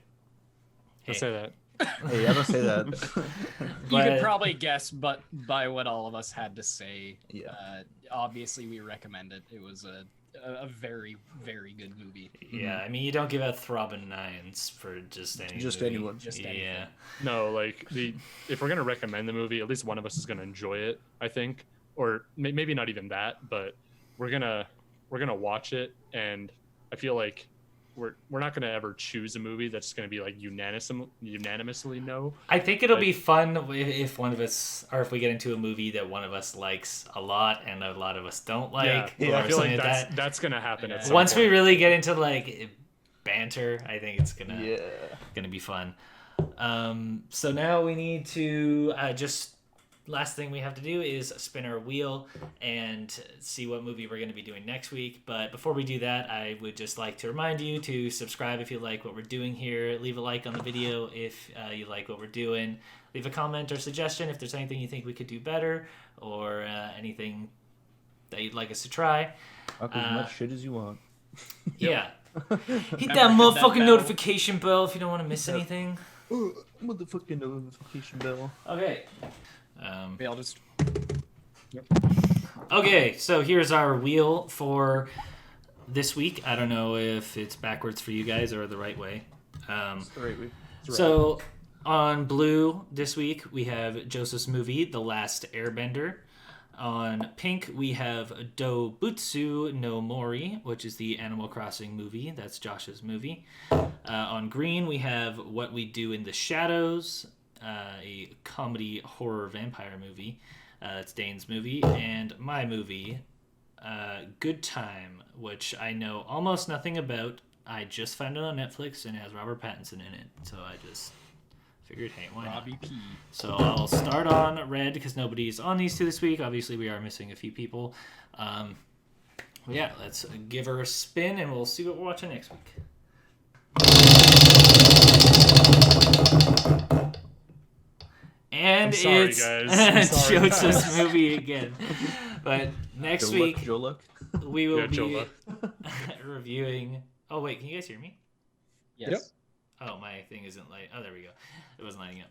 don't say that. Hey, I don't say that. You But- could probably guess, but by what all of us had to say, Yeah. obviously we recommend it. It was a very, very good movie. Yeah, I mean, you don't give out throbbing 9s for just any Just movie. anyone. Just Yeah. anything. No, like if we're gonna recommend the movie, at least one of us is gonna enjoy it. I think, or maybe not even that, but we're gonna watch it, and I feel like we're not gonna ever choose a movie that's gonna be like unanimously no. I think it'll be fun if one of us, or if we get into a movie that one of us likes a lot and a lot of us don't like. Yeah, or I feel something like like that's gonna happen. Yeah. At some Once we point. really get into like banter, I think it's gonna be fun. So now we need to just last thing we have to do is spin our wheel and see what movie we're going to be doing next week. But before we do that, I would just like to remind you to subscribe if you like what we're doing here. Leave a like on the video if you like what we're doing. Leave a comment or suggestion if there's anything you think we could do better or anything that you'd like us to try. Talk as much shit as you want. Yeah. Hit that hit that motherfucking bell. notification bell if you don't want to miss anything. Motherfucking notification bell. Okay. Maybe I'll just... Okay, so here's our wheel for this week. I don't know if it's backwards for you guys or the right way. It's the right way. So on blue this week, we have Joseph's movie, The Last Airbender. On pink, we have Dobutsu no Mori, which is the Animal Crossing movie. That's Josh's movie. On green, we have What We Do in the Shadows, a comedy horror vampire movie. That's Dayne's movie. And my movie, Good Time, which I know almost nothing about. I just found it on Netflix and it has Robert Pattinson in it. So I just figured, hey, why not? Robbie P. So I'll start on red because nobody's on these two this week. Obviously, we are missing a few people. Yeah, let's give her a spin and we'll see what we're watching next week. And I'm sorry, it's guys. I'm sorry, Joseph's guys. movie again. But next Joe week, Luck, Joe Luck. we will Yeah, Joe be Luck. reviewing... Oh, wait, can you guys hear me? Yes. Yep. Oh, my thing isn't light. Oh, there we go. It wasn't lighting up.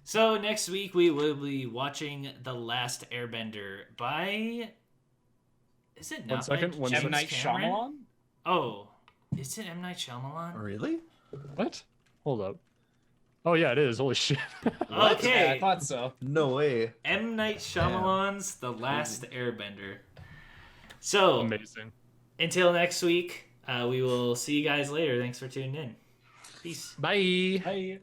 So next week we will be watching The Last Airbender by. Is it not second, by one James M. Night Cameron? Shyamalan? Oh, is it M. Night Shyamalan? Really? What? Hold up. Oh yeah, it is. Holy shit. Yeah, I Okay, thought so. No way. M. Night Shyamalan's The Last Airbender. So Amazing. until next week, we will see you guys later. Thanks for tuning in. Peace. Bye. Bye.